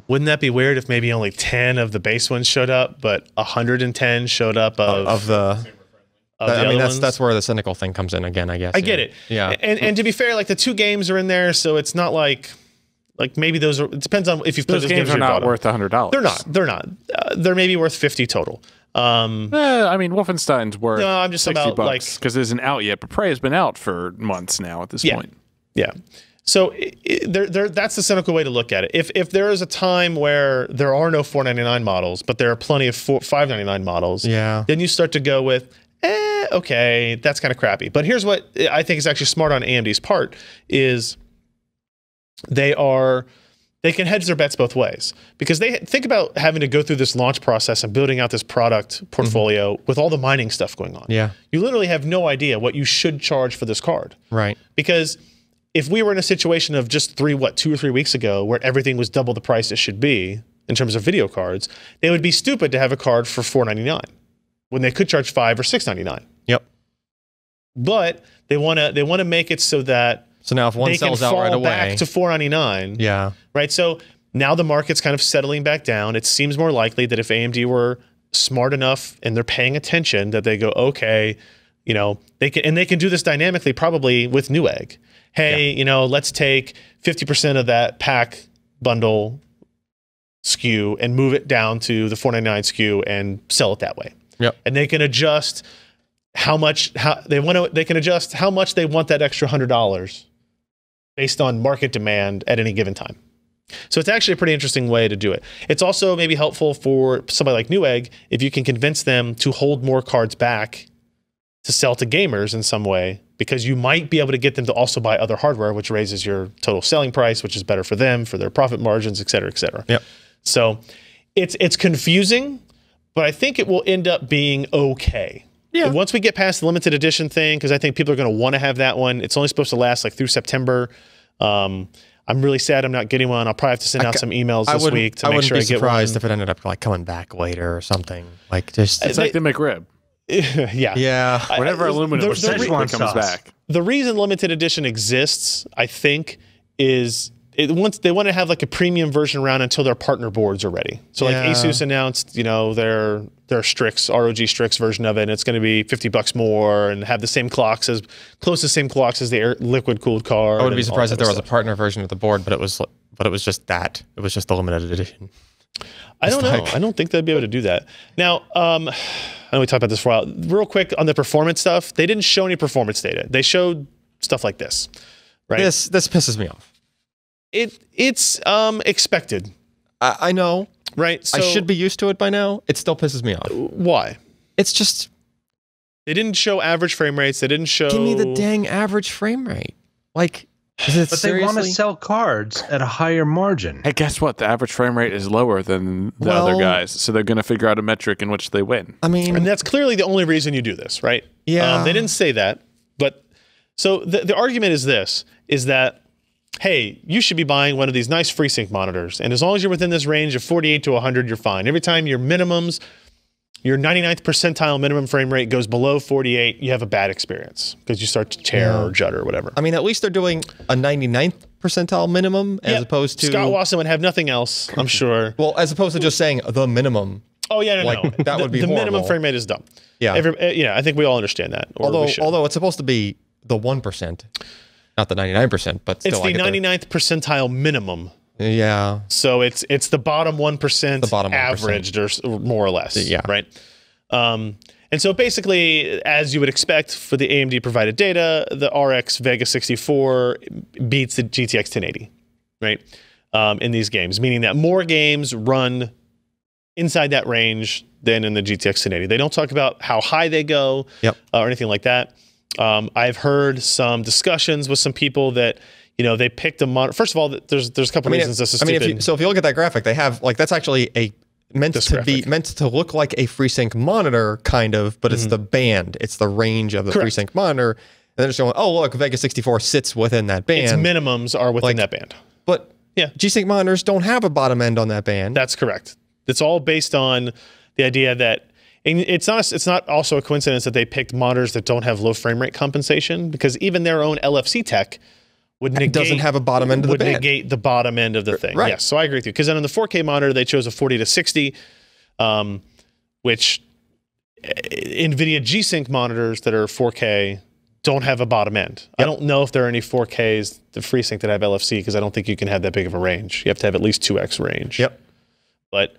wouldn't that be weird if maybe only 10 of the base ones showed up, but 110 showed up of the I mean, ones? that's where the cynical thing comes in again, I guess. I get it. Yeah. And to be fair, like the 2 games are in there, so it's not like maybe those are. It depends on if you've played those games. Are not worth $100. They're not. They're maybe worth 50 total. I mean, Wolfenstein's worth. No, I'm just $60 about like because it isn't out yet, but Prey has been out for months now at this point. Yeah. So that's the cynical way to look at it. If there is a time where there are no $499 models, but there are plenty of $599 models, then you start to go with, okay, that's kind of crappy. But here's what I think is actually smart on AMD's part is they can hedge their bets both ways, because they think about having to go through this launch process and building out this product portfolio with all the mining stuff going on. Yeah. You literally have no idea what you should charge for this card. Right. Because if we were in a situation of just 2 or 3 weeks ago where everything was double the price it should be in terms of video cards, they would be stupid to have a card for $499 when they could charge $5 or $699. Yep. But they want to make it so that now if one sells out right away, back to $499. Yeah. Right. So now the market's kind of settling back down. It seems more likely that if AMD were smart enough and they're paying attention, that they go, okay, they can do this dynamically, probably with Newegg. Hey, let's take 50% of that pack bundle SKU and move it down to the $499 SKU and sell it that way. Yep. And they can adjust how much they want that extra $100 based on market demand at any given time. So it's actually a pretty interesting way to do it. It's also maybe helpful for somebody like Newegg if you can convince them to hold more cards back to sell to gamers in some way, because you might be able to get them to also buy other hardware, which raises your total selling price, which is better for them, for their profit margins, et cetera, et cetera. Yep. So it's confusing, but I think it will end up being okay. Yeah. And once we get past the limited edition thing, because I think people are going to want to have that one. It's only supposed to last like through September. I'm really sad I'm not getting one. I'll probably have to send out some emails this week to make sure I get one. I wouldn't be surprised if it ended up like coming back later or something. Like just it's like the McRib. Yeah. Whenever aluminum comes back. The reason limited edition exists, I think, is they want to have like a premium version around until their partner boards are ready. So like ASUS announced, their STRIX, ROG STRIX version of it, and it's going to be $50 more and have the same clocks as the liquid cooled card. I wouldn't be surprised if there was a partner version of the board, but it was just that. It was just the limited edition. I don't know. I don't think they'd be able to do that. Now, I know we talked about this for a while. Real quick on the performance stuff, they didn't show any performance data. They showed stuff like this, right? This pisses me off. It's expected. I know. Right? So, I should be used to it by now. It still pisses me off. Why? It's just... They didn't show average frame rates. They didn't show... Give me the dang average frame rate. Like... But they want to sell cards at a higher margin. Hey, guess what? The average frame rate is lower than the other guys, so they're going to figure out a metric in which they win. I mean, and that's clearly the only reason you do this, right? Yeah. They didn't say that, but so the argument is this: is that hey, you should be buying one of these nice FreeSync monitors, and as long as you're within this range of 48 to 100, you're fine. Every time your 99th percentile minimum frame rate goes below 48, you have a bad experience because you start to tear or judder or whatever. I mean, at least they're doing a 99th percentile minimum as opposed to... Scott Wasson would have nothing else, I'm sure. Well, as opposed to just saying the minimum. Oh, yeah, no. That would be the horrible. minimum frame rate is dumb. Yeah. I think we all understand that. Although it's supposed to be the 1%, not the 99%, but still. It's the 99th percentile minimum. Yeah. So it's the bottom 1%, the bottom 1%. Averaged or more or less. Yeah. Right. And so basically, as you would expect for the AMD provided data, the RX Vega 64 beats the GTX 1080, right? In these games, meaning that more games run inside that range than in the GTX 1080. They don't talk about how high they go or anything like that. I've heard some discussions with some people that, they picked a monitor. First of all, there's a couple reasons this is stupid. If you look at that graphic, they have, like, that's actually meant to look like a FreeSync monitor, kind of, but it's the band, it's the range of the FreeSync monitor. And they're just going, oh, look, Vega 64 sits within that band. Its minimums are within that band. But G-Sync monitors don't have a bottom end on that band. That's correct. It's all based on the idea that, and it's not also a coincidence that they picked monitors that don't have low frame rate compensation, because even their own LFC tech doesn't have a bottom end of the band. Would negate the bottom end of the thing. Right. Yes, so I agree with you. Because then on the 4K monitor, they chose a 40 to 60, which NVIDIA G-Sync monitors that are 4K don't have a bottom end. I don't know if there are any 4Ks, the FreeSync, that have LFC, because I don't think you can have that big of a range. You have to have at least 2x range. Yep. But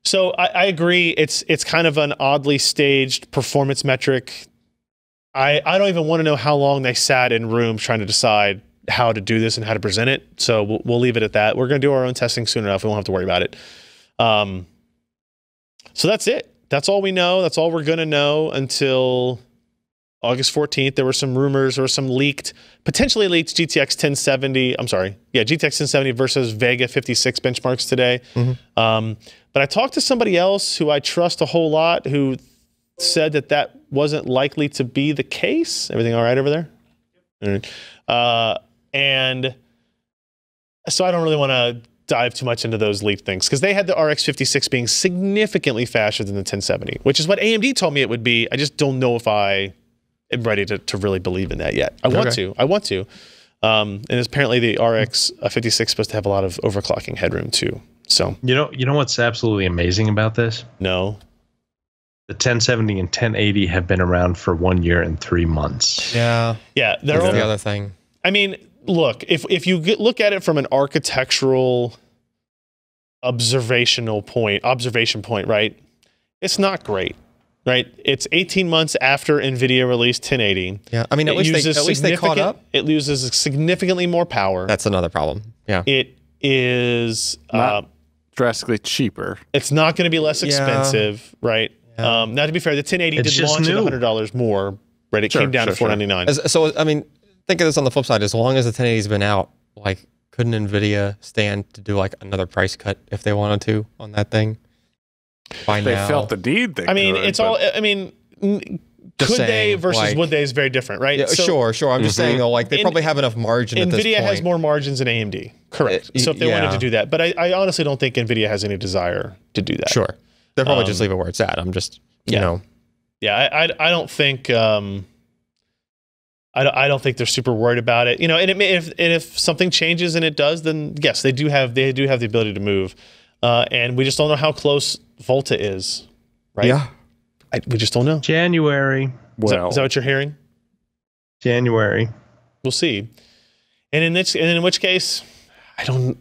so I agree. It's kind of an oddly staged performance metric. I don't even want to know how long they sat in rooms trying to decide how to do this and how to present it. So we'll leave it at that. We're going to do our own testing soon enough. We won't have to worry about it. So that's it. That's all we know. That's all we're going to know until August 14th. There were some rumors or some potentially leaked GTX 1070. I'm sorry. Yeah, GTX 1070 versus Vega 56 benchmarks today. But I talked to somebody else who I trust a whole lot who said that wasn't likely to be the case. Everything all right over there? All right. And so I don't really want to dive too much into those leaked things, because they had the RX 56 being significantly faster than the 1070, which is what AMD told me it would be. I just don't know if I am ready to really believe in that yet. I want to. And apparently the RX 56 is supposed to have a lot of overclocking headroom too. So you know what's absolutely amazing about this? No. The 1070 and 1080 have been around for 1 year and 3 months. Yeah. That's the other thing. I mean, look, if you look at it from an architectural observation point, right? It's not great, right? It's 18 months after NVIDIA released 1080. Yeah, I mean, at least they caught up. It uses significantly more power. That's another problem. Yeah. It is not drastically cheaper. It's not going to be less expensive, right? Yeah. Now, to be fair, the 1080 did launch at $100 more, right? It came down to $499. So, I mean, think of this on the flip side. As long as the 1080's been out, like, couldn't NVIDIA stand to do like another price cut if they wanted to on that thing? They felt the need. I mean, could they versus would they is very different, right? Yeah, so, sure. I'm just saying, though, like, they probably have enough margin at this point. NVIDIA has more margins than AMD. Correct. So if they wanted to do that. But I honestly don't think NVIDIA has any desire to do that. Sure. They'll probably just leave it where it's at. I'm just, you know. Yeah, I don't think... I don't think they're super worried about it, you know. And if something changes and it does, then yes, they do have the ability to move, and we just don't know how close Volta is, right? Yeah, we just don't know. January. Is that what you're hearing? January. We'll see. And in which case, I don't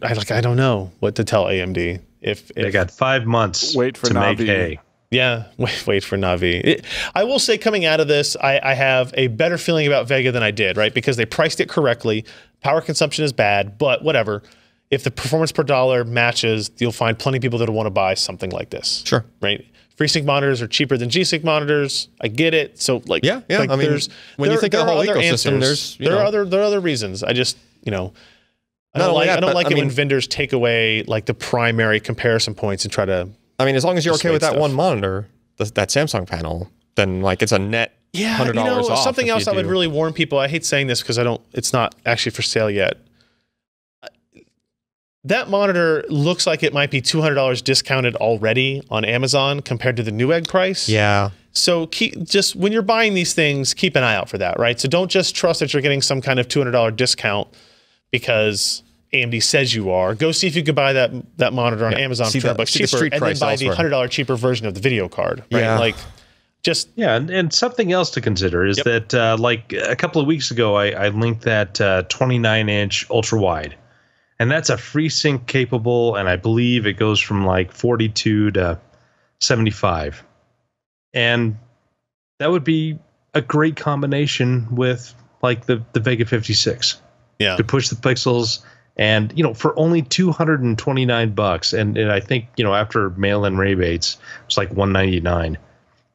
know what to tell AMD. If they got 5 months to make hay. Yeah, wait for Navi. I will say, coming out of this, I have a better feeling about Vega than I did, right? Because they priced it correctly. Power consumption is bad, but whatever. If the performance per dollar matches, you'll find plenty of people that want to buy something like this. Sure. Right? FreeSync monitors are cheaper than G-Sync monitors. I get it. So, like, yeah. Like, I mean, when you think of the whole ecosystem, there are other reasons. I just, you know, I don't like it when vendors take away like the primary comparison points and try to. I mean, as long as you're okay with that one monitor, that Samsung panel, then like it's a net $100 off. Something else I would really warn people. I hate saying this because it's not actually for sale yet. That monitor looks like it might be $200 discounted already on Amazon compared to the Newegg price. Yeah. So just when you're buying these things, keep an eye out for that, right? So don't just trust that you're getting some kind of $200 discount because AMD says you are. Go see if you could buy that monitor on Amazon for $200 cheaper, and then buy the $100 cheaper version of the video card, right? Yeah. Like, just and something else to consider is that like a couple of weeks ago, I linked that 29-inch ultra wide, and that's a FreeSync capable, and I believe it goes from like 42 to 75, and that would be a great combination with like the Vega 56. Yeah, to push the pixels. And, you know, for only $229, and I think, you know, after mail-in rebates, it's like $199.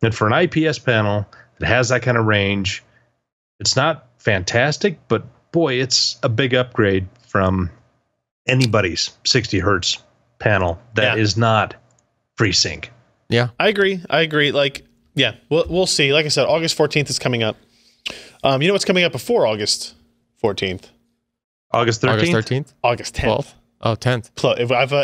And for an IPS panel that has that kind of range, it's not fantastic, but boy, it's a big upgrade from anybody's 60 hertz panel that is not FreeSync. Yeah, I agree. Like, yeah, we'll see. Like I said, August 14th is coming up. You know what's coming up before August 14th? August 13th? August 13th? August 10th. 12th? Oh, 10th.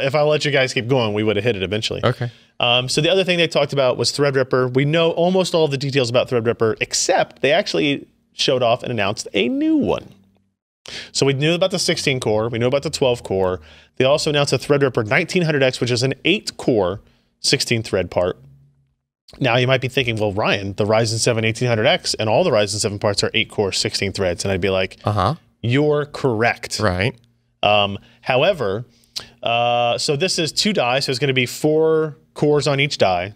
If I let you guys keep going, we would have hit it eventually. Okay. So the other thing they talked about was Threadripper. We know almost all the details about Threadripper, except they actually showed off and announced a new one. So we knew about the 16 core. We knew about the 12 core. They also announced a Threadripper 1900X, which is an 8 core 16 thread part. Now you might be thinking, well, Ryan, the Ryzen 7 1800X and all the Ryzen 7 parts are 8 core 16 threads. And I'd be like, you're correct. Right. However, so this is 2 die, so it's going to be 4 cores on each die.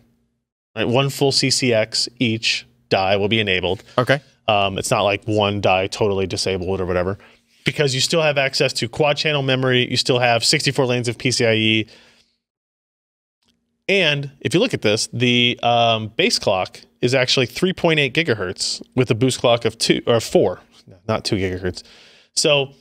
Right? 1 full CCX each die will be enabled. Okay. It's not like 1 die totally disabled or whatever, because you still have access to quad channel memory. You still have 64 lanes of PCIe. And if you look at this, the base clock is actually 3.8 gigahertz with a boost clock of 4, not 2 gigahertz. So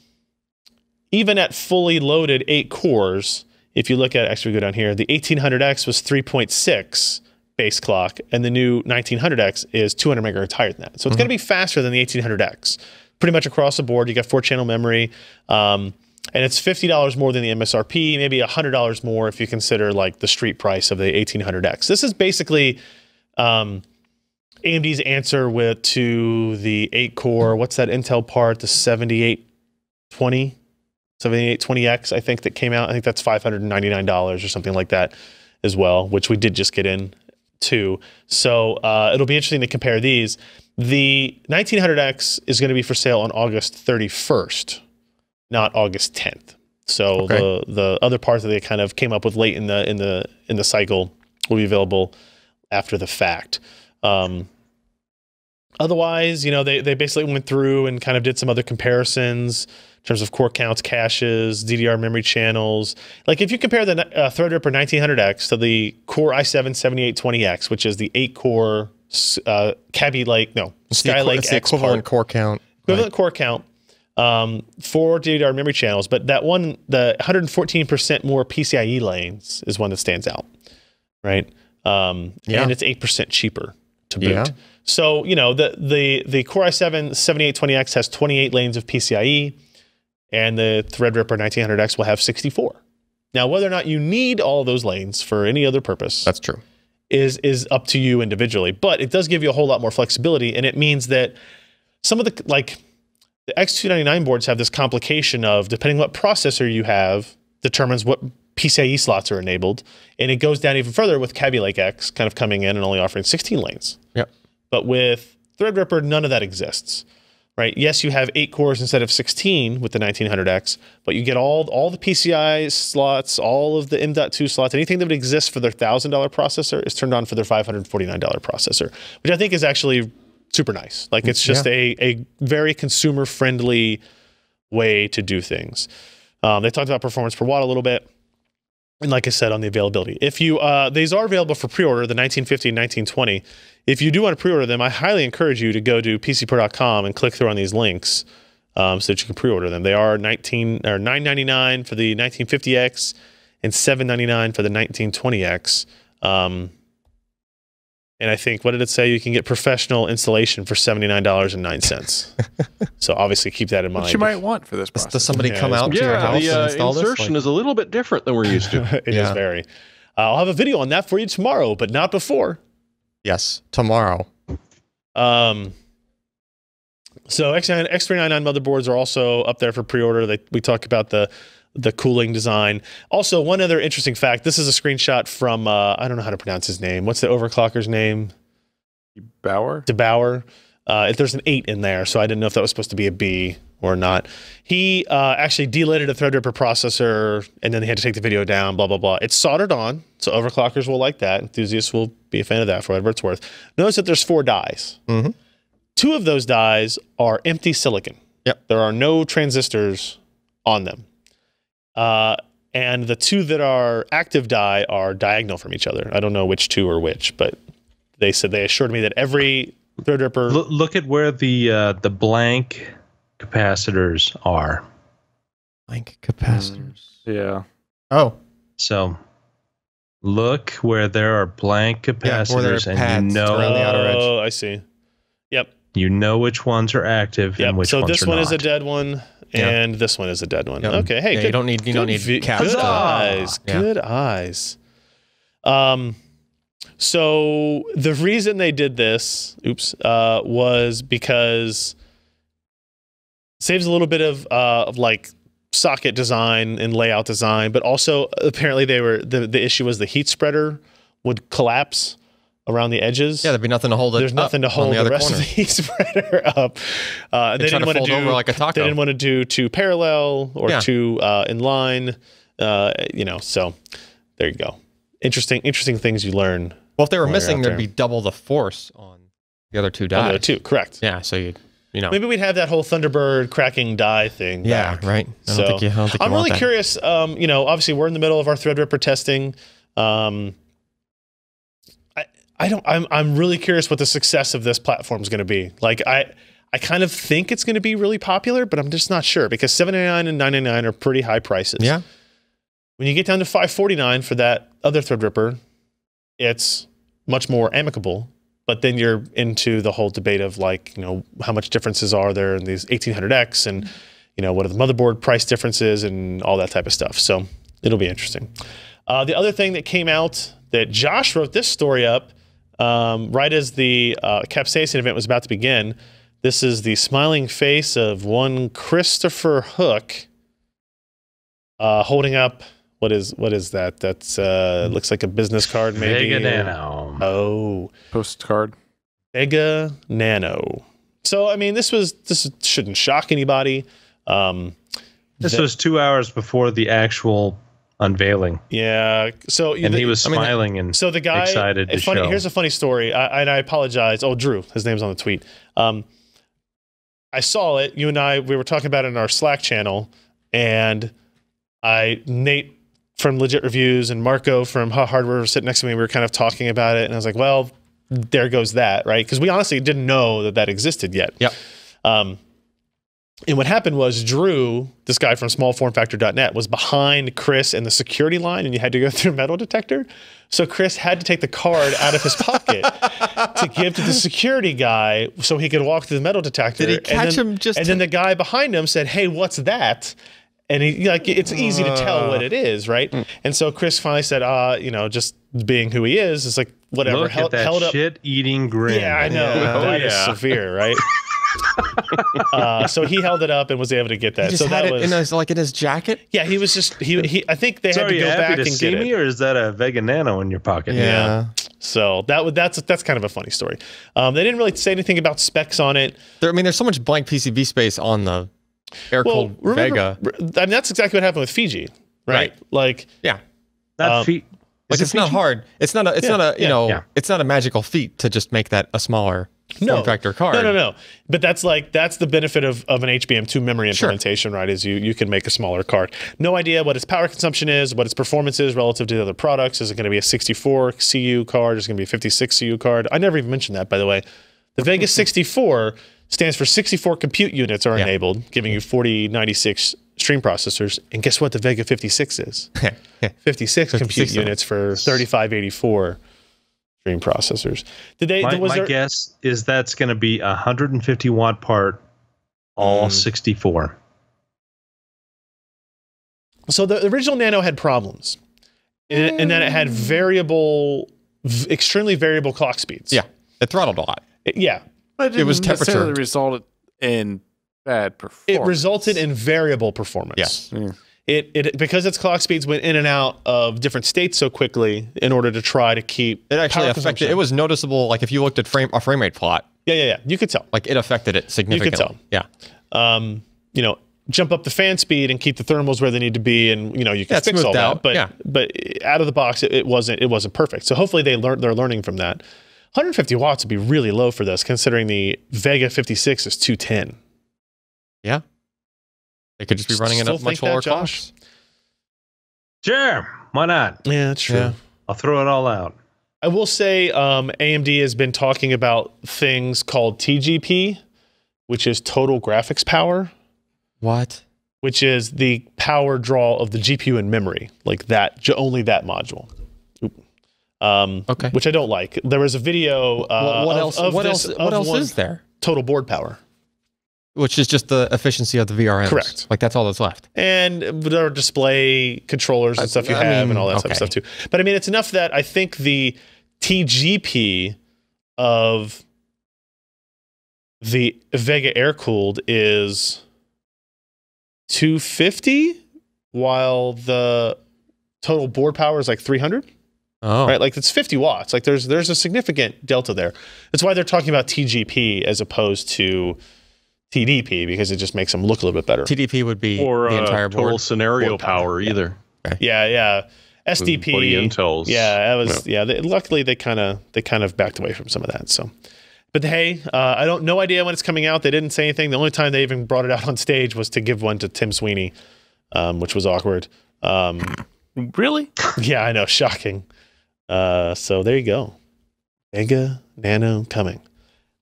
even at fully loaded 8 cores, if you look at, actually go down here, the 1800X was 3.6 base clock, and the new 1900X is 200 megahertz higher than that. So it's going to be faster than the 1800X. Pretty much across the board. You got 4-channel memory, and it's $50 more than the MSRP, maybe $100 more if you consider like the street price of the 1800X. This is basically AMD's answer to the 8-core, what's that Intel part, the 7820X, I think, that came out. I think that's $599 or something like that as well, which we did just get in to. So it'll be interesting to compare these. The 1900X is going to be for sale on August 31st, not August 10th. So the other parts that they kind of came up with late in the cycle will be available after the fact. Otherwise, you know, they basically went through and kind of did some other comparisons in terms of core counts, caches, DDR memory channels. Like if you compare the Threadripper 1900X to the Core i7 7820X, which is the 8-core Skylake X equivalent core count. Equivalent core count for DDR memory channels, but that one, the 114% more PCIe lanes is one that stands out, right? And it's 8% cheaper to boot. Yeah. So, you know, the Core i7 7820X has 28 lanes of PCIe, and the Threadripper 1900X will have 64. Now, whether or not you need all those lanes for any other purpose, that's true, is up to you individually. But it does give you a whole lot more flexibility, and it means that some of the the X299 boards have this complication of, depending what processor you have, determines what PCIe slots are enabled, and it goes down even further with Kaby Lake X kind of coming in and only offering 16 lanes. Yep. But with Threadripper, none of that exists, right? Yes, you have 8 cores instead of 16 with the 1900X, but you get all the PCI slots, all of the M.2 slots, anything that would exist for their $1,000 processor is turned on for their $549 processor, which I think is actually super nice. Like, it's just a very consumer-friendly way to do things. They talked about performance per watt a little bit. And like I said, on the availability, if you these are available for pre-order, the 1950 and 1920. If you do want to pre-order them, I highly encourage you to go to PCPer.com and click through on these links so that you can pre-order them. They are $9.99 for the 1950X and $7.99 for the 1920X. And I think, what did it say? You can get professional installation for $79.09. So obviously keep that in mind. What you might want for this process. Does somebody come out to your house and install this? The insertion is a little bit different than we're used to. It is very. I'll have a video on that for you tomorrow, but not before. Yes, tomorrow. So X399 motherboards are also up there for pre-order. We talk about the cooling design. Also, one other interesting fact, this is a screenshot from, I don't know how to pronounce his name. What's the overclocker's name? DeBauer. There's an 8 in there, so I didn't know if that was supposed to be a B or not. He actually delighted a Threadripper processor, and then they had to take the video down, blah, blah, blah. It's soldered on, so overclockers will like that. Enthusiasts will be a fan of that for whatever it's worth. Notice that there's 4 dies. 2 of those dies are empty silicon. Yep. There are no transistors on them. And the 2 that are active die are diagonal from each other. I don't know which 2 are which, but they assured me that every Threadripper... Look at where the blank capacitors are. Blank capacitors. Yeah. Oh. So Look where there are blank capacitors, there are and pads you know around the outer edge. Oh, I see. Yep. you know which ones are active and which So ones this are one not. is a dead one, and this one is a dead one. Okay. Hey, good. You don't need caps. Good eyes. Good eyes. So the reason they did this, was because it saves a little bit of like socket design and layout design, but also apparently the issue was the heat spreader would collapse around the edges. Yeah, there'd be nothing to hold it. There's nothing to hold the rest corner. of the heat spreader up. And they didn't want to do over like a taco. They didn't want to do two parallel or two in line. So there you go. Interesting things you learn. Well, if they were missing, there'd be double the force on the other two dies. On the two, correct. Yeah, so you maybe we'd have that whole Thunderbird cracking die thing. Yeah, back. right. I don't think you I'm really want that. curious. Obviously we're in the middle of our Threadripper testing. I'm really curious what the success of this platform is going to be. Like I kind of think it's going to be really popular, but I'm just not sure because $799 and $999 are pretty high prices. Yeah. When you get down to $549 for that other Threadripper, it's much more amicable. But then you're into the whole debate of like, how much differences are there in these 1800X and, what are the motherboard price differences and all that type of stuff. So it'll be interesting. The other thing that came out that Josh wrote this story up right as the capsaicin event was about to begin. This is the smiling face of one Christopher Hook holding up. What is that? That's looks like a business card, maybe. Vega Nano. Oh, postcard. Vega Nano. So I mean, this shouldn't shock anybody. This was 2 hours before the actual unveiling. Yeah. So and he was smiling and so the guy excited to show. Here's a funny story. I apologize. Oh, Drew, his name's on the tweet. I saw it. You and we were talking about it in our Slack channel, and Nate from Legit Reviews and Marco from Ha Hardware were sitting next to me. We were kind of talking about it, and I was like, well, there goes that, right? Because we honestly didn't know that existed yet. Yep. And what happened was Drew, this guy from smallformfactor.net, was behind Chris in the security line, and you had to go through a metal detector. So Chris had to take the card out of his pocket to give to the security guy so he could walk through the metal detector. Did he catch him And then the guy behind him said, "Hey, what's that?" And it's easy to tell what it is, right? And so Chris finally said, just being who he is, it's like, whatever. Look at that held up. shit-eating grin. Yeah, I know. That is severe, right? So he held it up and was able to get that. He just had it in his jacket. Yeah, he was just he. I think they had to go back and see get me, it. or is that a Vega Nano in your pocket? Yeah. So that's kind of a funny story. They didn't really say anything about specs on it. There's so much blank PCB space on the air-cooled Vega. I mean, that's exactly what happened with Fiji, right? Like, yeah, that feat. It's not hard. It's not a magical feat to just make that a smaller form factor card. No. But that's the benefit of an HBM2 memory implementation, right? Is you can make a smaller card. No idea what its power consumption is, what its performance is relative to the other products. Is it going to be a 64 CU card? Is it going to be a 56 CU card? I never even mentioned that, by the way. The Vega 64 stands for 64 compute units are enabled, giving you 4096 stream processors. And guess what the Vega 56 is? 56 compute units for 3584 stream processors. My guess is that's going to be a 150 watt part, all 64. So the original Nano had problems in that it had extremely variable clock speeds. Yeah, it throttled a lot. But it was temperature. Resulted in bad performance. It resulted in variable performance. Yes. It because its clock speeds went in and out of different states so quickly in order to try to keep it actually affected. It was noticeable. Like if you looked at a frame rate plot. Yeah. You could tell. Like it affected it significantly. You could tell. Yeah. Jump up the fan speed and keep the thermals where they need to be, and you can fix all that. But out of the box, it wasn't perfect. So hopefully they're learning from that. 150 watts would be really low for this, considering the Vega 56 is 210. Yeah. They could just be running it at much lower clocks. Sure. Why not? Yeah, that's true. Yeah. I'll throw it all out. I will say AMD has been talking about things called TGP, which is total graphics power. What? Which is the power draw of the GPU and memory, like that, only that module. Oop, which I don't like. There was a video. What else is there? Total board power. Which is just the efficiency of the VRMs. Correct. Like that's all that's left. And there are display controllers and stuff you have and all that type of stuff too. But I mean, it's enough that I think the TGP of the Vega air-cooled is 250, while the total board power is like 300. Oh. Right? Like it's 50 watts. Like there's a significant delta there. That's why they're talking about TGP as opposed to TDP, because it just makes them look a little bit better. TDP would be or the entire board. total scenario power either. Okay. Yeah. SDP. What Intel's. Yeah, that was luckily they kind of backed away from some of that. So, but hey, I don't no idea when it's coming out. They didn't say anything. The only time they even brought it out on stage was to give one to Tim Sweeney, which was awkward. Really? Yeah, I know, shocking. So there you go. Vega Nano coming.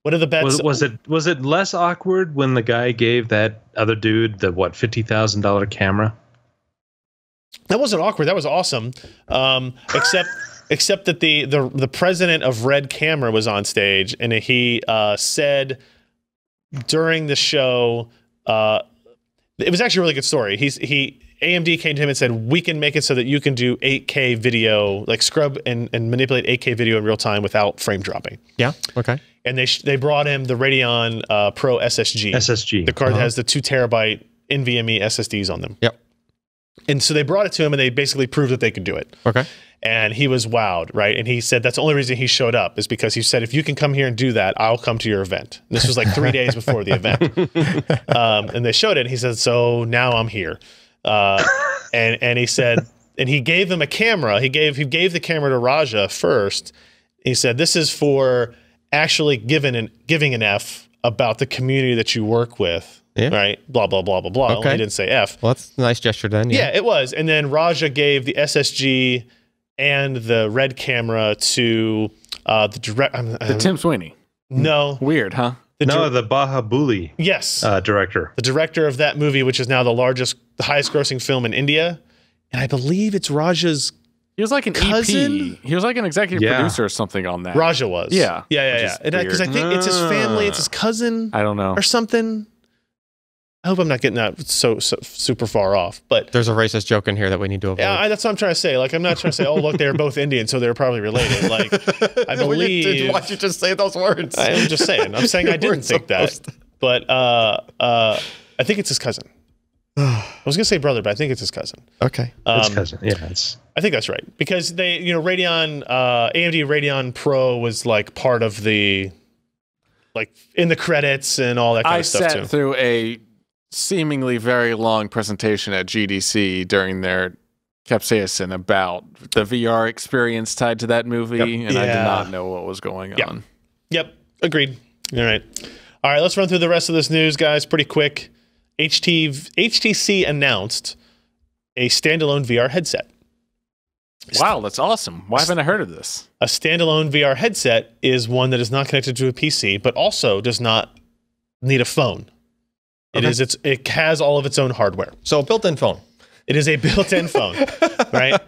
What are the bets? Was it less awkward when the guy gave that other dude the $50,000 camera? That wasn't awkward. That was awesome. Except that the president of Red Camera was on stage, and he said during the show, it was actually a really good story. AMD came to him and said, we can make it so that you can do 8K video, like scrub and manipulate 8K video in real time without frame dropping. Yeah. Okay. And they brought him the Radeon Pro SSG. The card that has the 2 terabyte NVMe SSDs on them. Yep. And so they brought it to him, and they basically proved that they could do it. Okay. And he was wowed, right? And he said that's the only reason he showed up is because he said, if you can come here and do that, I'll come to your event. And this was like 3 days before the event. And they showed it, and he said, so now I'm here. And he said, and he gave them a camera. He gave the camera to Raja first. He said, this is for actually giving an F about the community that you work with. Yeah. Right? Blah, blah, blah, blah, blah. Okay. He didn't say F. Well, that's a nice gesture then. Yeah, it was. And then Raja gave the SSG and the Red camera to the Tim Sweeney. No. Weird, huh? The Bahabuli. Yes. Director. The director of that movie, which is now the highest grossing film in India. And I believe it's Raja's He was like an cousin? EP. He was like an executive producer or something on that. Raja was. Yeah. Yeah. Because I think it's his family, it's his cousin. I don't know. Or something. I hope I'm not getting that so super far off. But there's a racist joke in here that we need to avoid. Yeah, that's what I'm trying to say. Like, I'm not trying to say, oh, look, they're both Indian, so they're probably related. Like, I believe. Why'd you just say those words? I'm just saying. I'm saying I didn't think that. But I think it's his cousin. I was gonna say brother, but I think it's his cousin. Okay, it's cousin. Yeah, I think that's right because they, Radeon, AMD Radeon Pro was like part of the, like in the credits and all that kind of stuff too. I sat through a seemingly very long presentation at GDC during their capsaicin about the VR experience tied to that movie, and I did not know what was going on. Yep, agreed. All right, let's run through the rest of this news, guys, pretty quick. HTC announced a standalone VR headset. Wow, that's awesome. Why haven't I heard of this? A standalone VR headset is one that is not connected to a PC, but also does not need a phone. Okay. It has all of its own hardware. So a built-in phone. It is a built-in phone, right?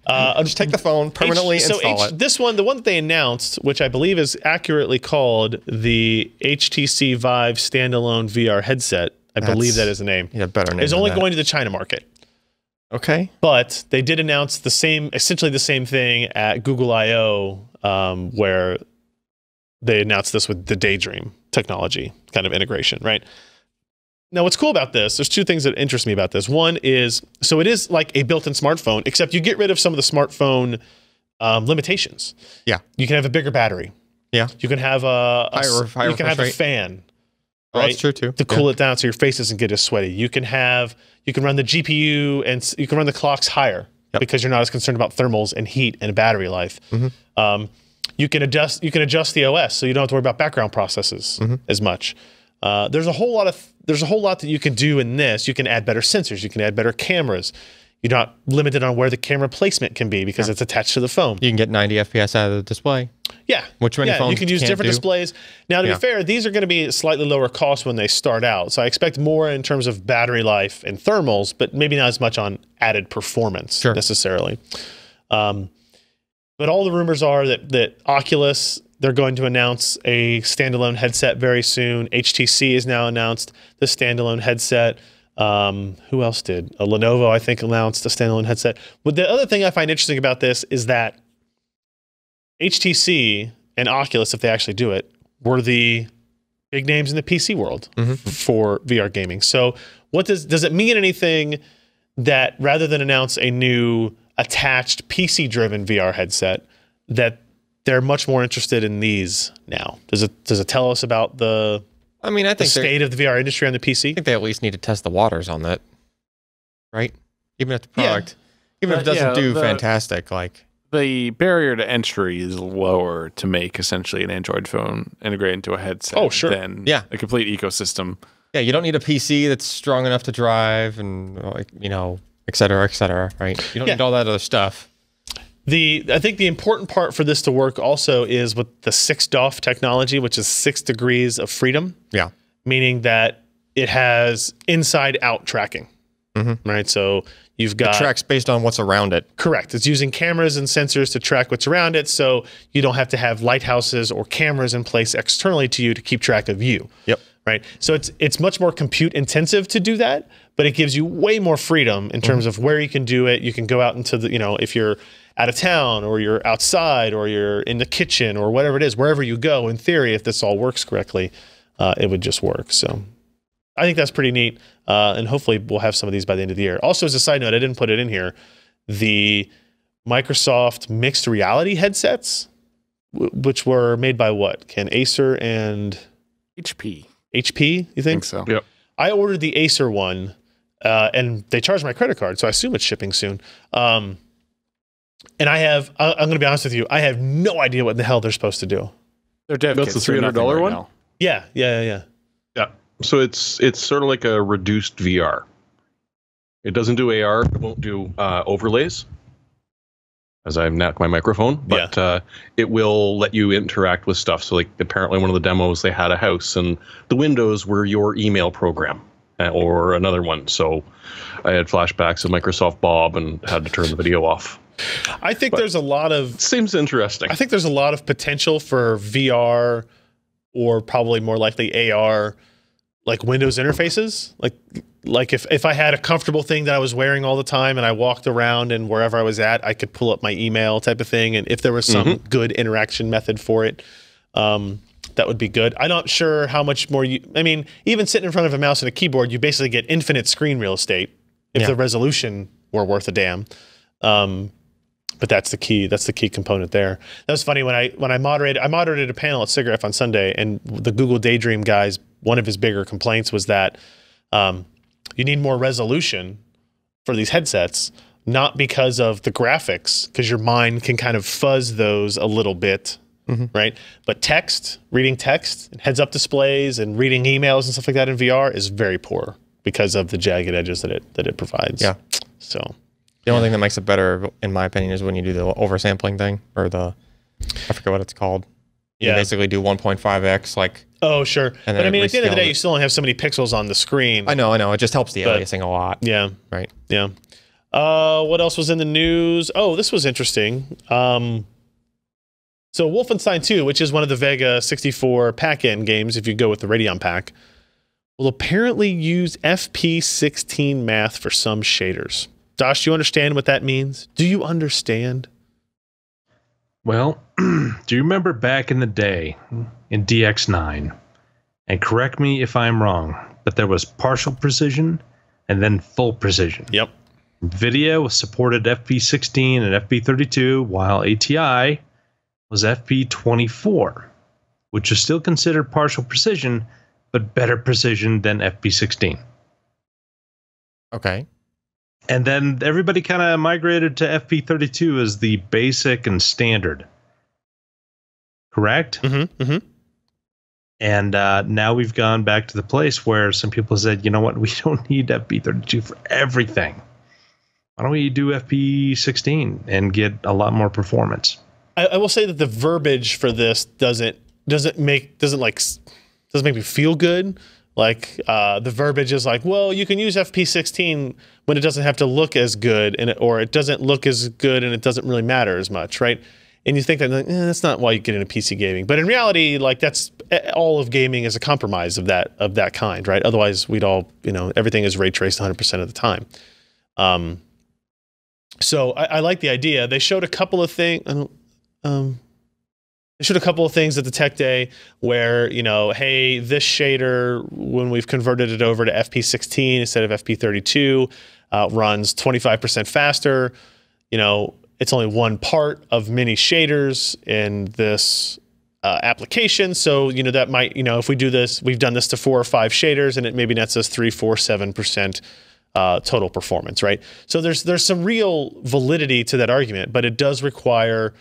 I'll just take the phone, permanently install it. This one, the one that they announced, which I believe is accurately called the HTC Vive standalone VR headset, I believe that is the name. Yeah, better name. Is only going to the China market. Okay. But they did announce essentially the same thing at Google I/O, where they announced this with the Daydream technology kind of integration, right? Now, what's cool about this, there's two things that interest me about this. One is, so it is like a built-in smartphone, except you get rid of some of the smartphone limitations. Yeah. You can have a bigger battery. Yeah. You can have you can have a fan. Right? Oh, that's true too. To cool it down so your face doesn't get as sweaty. You can run the GPU and you can run the clocks higher because you're not as concerned about thermals and heat and battery life. Mm-hmm. You can adjust the OS so you don't have to worry about background processes as much. There's a whole lot that you can do in this. You can add better sensors. You can add better cameras. You're not limited on where the camera placement can be because it's attached to the phone. You can get 90 FPS out of the display. Yeah. Which many phones you can use different displays. Now, to be fair, these are going to be slightly lower cost when they start out. So I expect more in terms of battery life and thermals, but maybe not as much on added performance necessarily. But all the rumors are that Oculus, they're going to announce a standalone headset very soon. HTC has now announced the standalone headset. Who else did? Lenovo, I think, announced a standalone headset. But the other thing I find interesting about this is that HTC and Oculus, if they actually do it, were the big names in the PC world for VR gaming. So what does it mean anything that rather than announce a new attached PC-driven VR headset, that they're much more interested in these now? Does it tell us about the state of the VR industry on the PC? I think they at least need to test the waters on that, right? Even if the product, even if it doesn't do fantastic, like the barrier to entry is lower to make essentially an Android phone integrate into a headset. Oh, sure. Than a complete ecosystem. Yeah, you don't need a PC that's strong enough to drive and et cetera, right? You don't need all that other stuff. I think the important part for this to work also is with the 6DoF technology, which is 6 degrees of freedom. Yeah. Meaning that it has inside-out tracking, right? So you've got... It tracks based on what's around it. Correct. It's using cameras and sensors to track what's around it, so you don't have to have lighthouses or cameras in place externally to you to keep track of you. Yep. Right. So it's much more compute intensive to do that, but it gives you way more freedom in terms of where you can do it. You can go out into the, if you're out of town or you're outside or you're in the kitchen or whatever it is, wherever you go, in theory, if this all works correctly, it would just work. So I think that's pretty neat. And hopefully we'll have some of these by the end of the year. Also, as a side note, I didn't put it in here, the Microsoft mixed reality headsets, which were made by what? Acer and... HP, you think? So. Yep. I ordered the Acer one, and they charged my credit card, so I assume it's shipping soon. And I'm going to be honest with you, I have no idea what the hell they're supposed to do. They're dev That's kits. the $300 one? Now. Yeah. Yeah. So it's sort of like a reduced VR. It doesn't do AR. It won't do overlays, as I've knocked my microphone, but it will let you interact with stuff. So like apparently one of the demos, they had a house and the windows were your email program or another one. So I had flashbacks of Microsoft Bob and had to turn the video off. I think there's a lot of... Seems interesting. I think there's a lot of potential for VR or probably more likely AR, like Windows interfaces. Like if I had a comfortable thing that I was wearing all the time and I walked around and wherever I was at, I could pull up my email type of thing. And if there was some good interaction method for it, that would be good. I'm not sure how much more even sitting in front of a mouse and a keyboard, you basically get infinite screen real estate if the resolution were worth a damn. But that's the key. That's the key component there. That was funny when I moderated a panel at SIGGRAPH on Sunday, and the Google Daydream guys, one of his bigger complaints was that you need more resolution for these headsets, not because of the graphics, because your mind can kind of fuzz those a little bit, right? But reading text, and heads-up displays, and reading emails and stuff like that in VR is very poor because of the jagged edges that it provides. Yeah. So. The only thing that makes it better, in my opinion, is when you do the oversampling thing, or I forget what it's called. You basically do 1.5x, like. Oh, sure. But I mean, at the end of the day, you still only have so many pixels on the screen. I know. It just helps the aliasing a lot. Yeah. Right. Yeah. What else was in the news? Oh, this was interesting. So Wolfenstein 2, which is one of the Vega 64 pack-in games, if you go with the Radeon pack, will apparently use FP16 math for some shaders. Josh, do you understand what that means? Do you understand? Well, do you remember back in the day in DX9? And correct me if I'm wrong, but there was partial precision and then full precision. Yep. Video supported FP16 and FP32, while ATI was FP24, which is still considered partial precision, but better precision than FP16. Okay. And then everybody kind of migrated to FP32 as the basic and standard. Correct? And now we've gone back to the place where some people said, you know what, we don't need FP32 for everything. Why don't we do FP16 and get a lot more performance? I will say that the verbiage for this doesn't make me feel good. Like the verbiage is like, well, you can use FP16 when it doesn't have to look as good, or it doesn't look as good and it doesn't really matter as much, right? And you think that that's not why you get into PC gaming, but in reality, like that's all of gaming is a compromise of that kind, right? Otherwise, we'd all, everything is ray traced 100% of the time. So I like the idea. They showed a couple of things. They showed a couple of things at the tech day where, hey, this shader, when we've converted it over to FP16 instead of FP32, runs 25% faster. It's only one part of many shaders in this application. So, that might, if we do this, we've done this to 4 or 5 shaders, and it maybe nets us 3, 4, 7% total performance, right? So there's some real validity to that argument, but it does require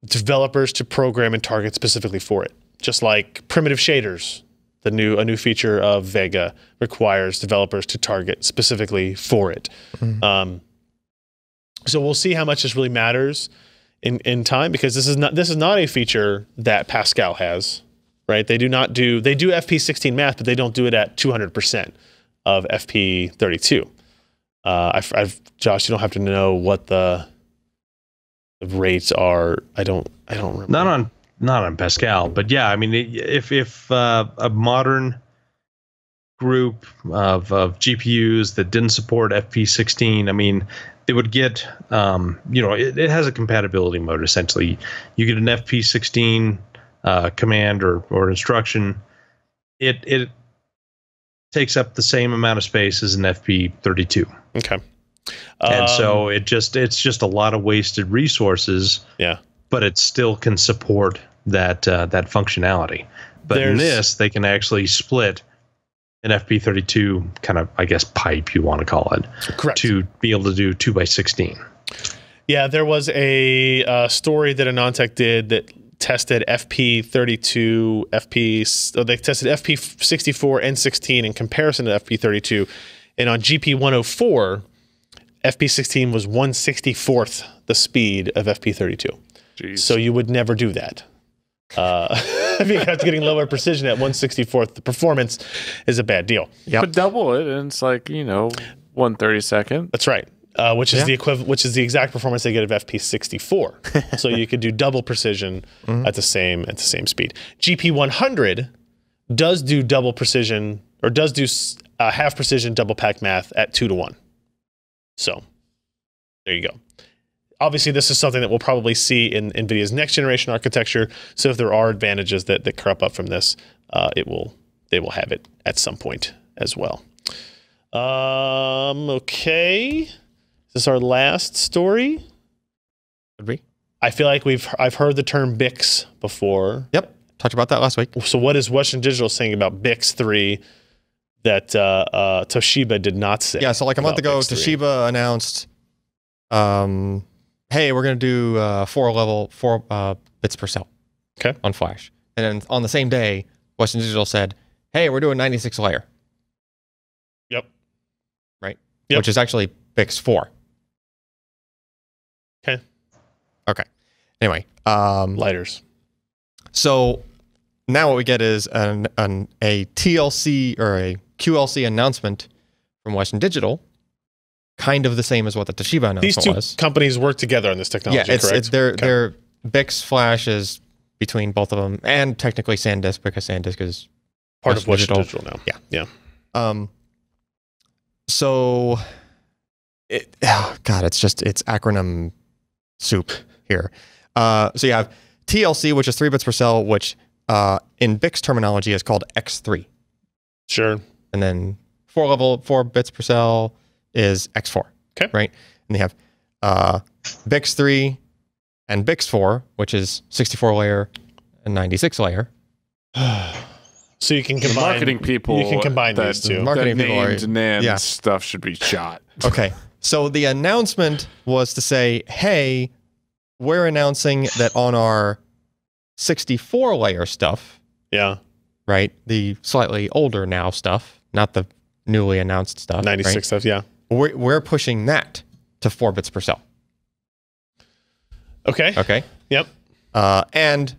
developers to program and target specifically for it. Just like primitive shaders, a new feature of Vega requires developers to target specifically for it. Mm-hmm. So we'll see how much this really matters in time, because this is not a feature that Pascal has, right? They do FP16 math, but they don't do it at 200% of FP32. Josh, you don't have to know what the rates are. I don't remember. Not on Pascal, but yeah, I mean, if a modern group of GPUs that didn't support FP16, I mean, they would get, it has a compatibility mode essentially. You get an FP16 command or instruction. It takes up the same amount of space as an FP32. Okay. And so it's just a lot of wasted resources. Yeah. But it still can support that functionality. But in this, they can actually split an FP32 kind of, I guess, pipe, you want to call it. Correct. To be able to do 2x16. Yeah, there was a story that Anantech did that tested FP32, they tested FP64 and 16 in comparison to FP32. And on GP104, FP16 was 1/64th the speed of FP32. Jeez. So you would never do that. Because getting lower precision at 1/64th the performance is a bad deal. Yeah, but double it, and it's like 1/32. That's right. Which is the equivalent, which is the exact performance they get of FP64. So you could do double precision at the same speed. GP100 does do double precision, or does do half precision double pack math at 2-to-1. So there you go. Obviously, this is something that we'll probably see in NVIDIA's next generation architecture. So if there are advantages that crop up from this, they will have it at some point as well. Okay. Is this our last story? Could be. I feel like I've heard the term BICS before. Yep. Talked about that last week. So what is Western Digital saying about BICS 3 that Toshiba did not say? Yeah, so like a month ago, Toshiba announced, hey, we're going to do 4 bits per cell on Flash. And then on the same day, Western Digital said, hey, we're doing 96 layer. Yep. Right? Yep. Which is actually BICS 4. Okay. Anyway. Lighters. So now what we get is a TLC or a QLC announcement from Western Digital, kind of the same as what the Toshiba announcement was. These two companies work together on this technology, correct? Their BICS Flash is between both of them, and technically SanDisk, because SanDisk is part of Western Digital now. Yeah. So, it's acronym soup here. So you have TLC, which is 3 bits per cell, which in BICS terminology is called X3. Sure. And then 4 bits per cell is X4. Okay. Right? And they have BICS 3 and BICS 4, which is 64 layer and 96 layer. So you can combine marketing people. You can combine these two. Marketing people NAND stuff should be shot. Okay. So the announcement was to say, hey, we're announcing that on our 64 layer stuff. Yeah. Right? The slightly older now stuff, not the newly announced stuff. 96 stuff, yeah. We're pushing that to 4 bits per cell. Okay. Okay. Yep. And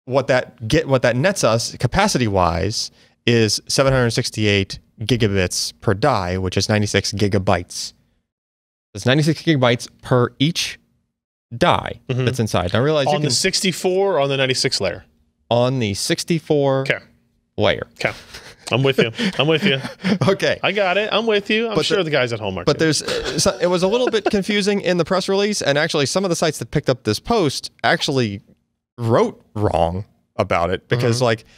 what that nets us capacity wise is 768 gigabits per die, which is 96 gigabytes. That's 96 gigabytes per each die that's inside. Now, I realize on the 64 or on the 96 layer? On the 64 layer. Okay. I'm with you. I'm with you. Okay. I got it. I'm with you. I'm sure the guys at home are But too. it was a little bit confusing in the press release, and actually some of the sites that picked up this post actually wrote wrong about it because the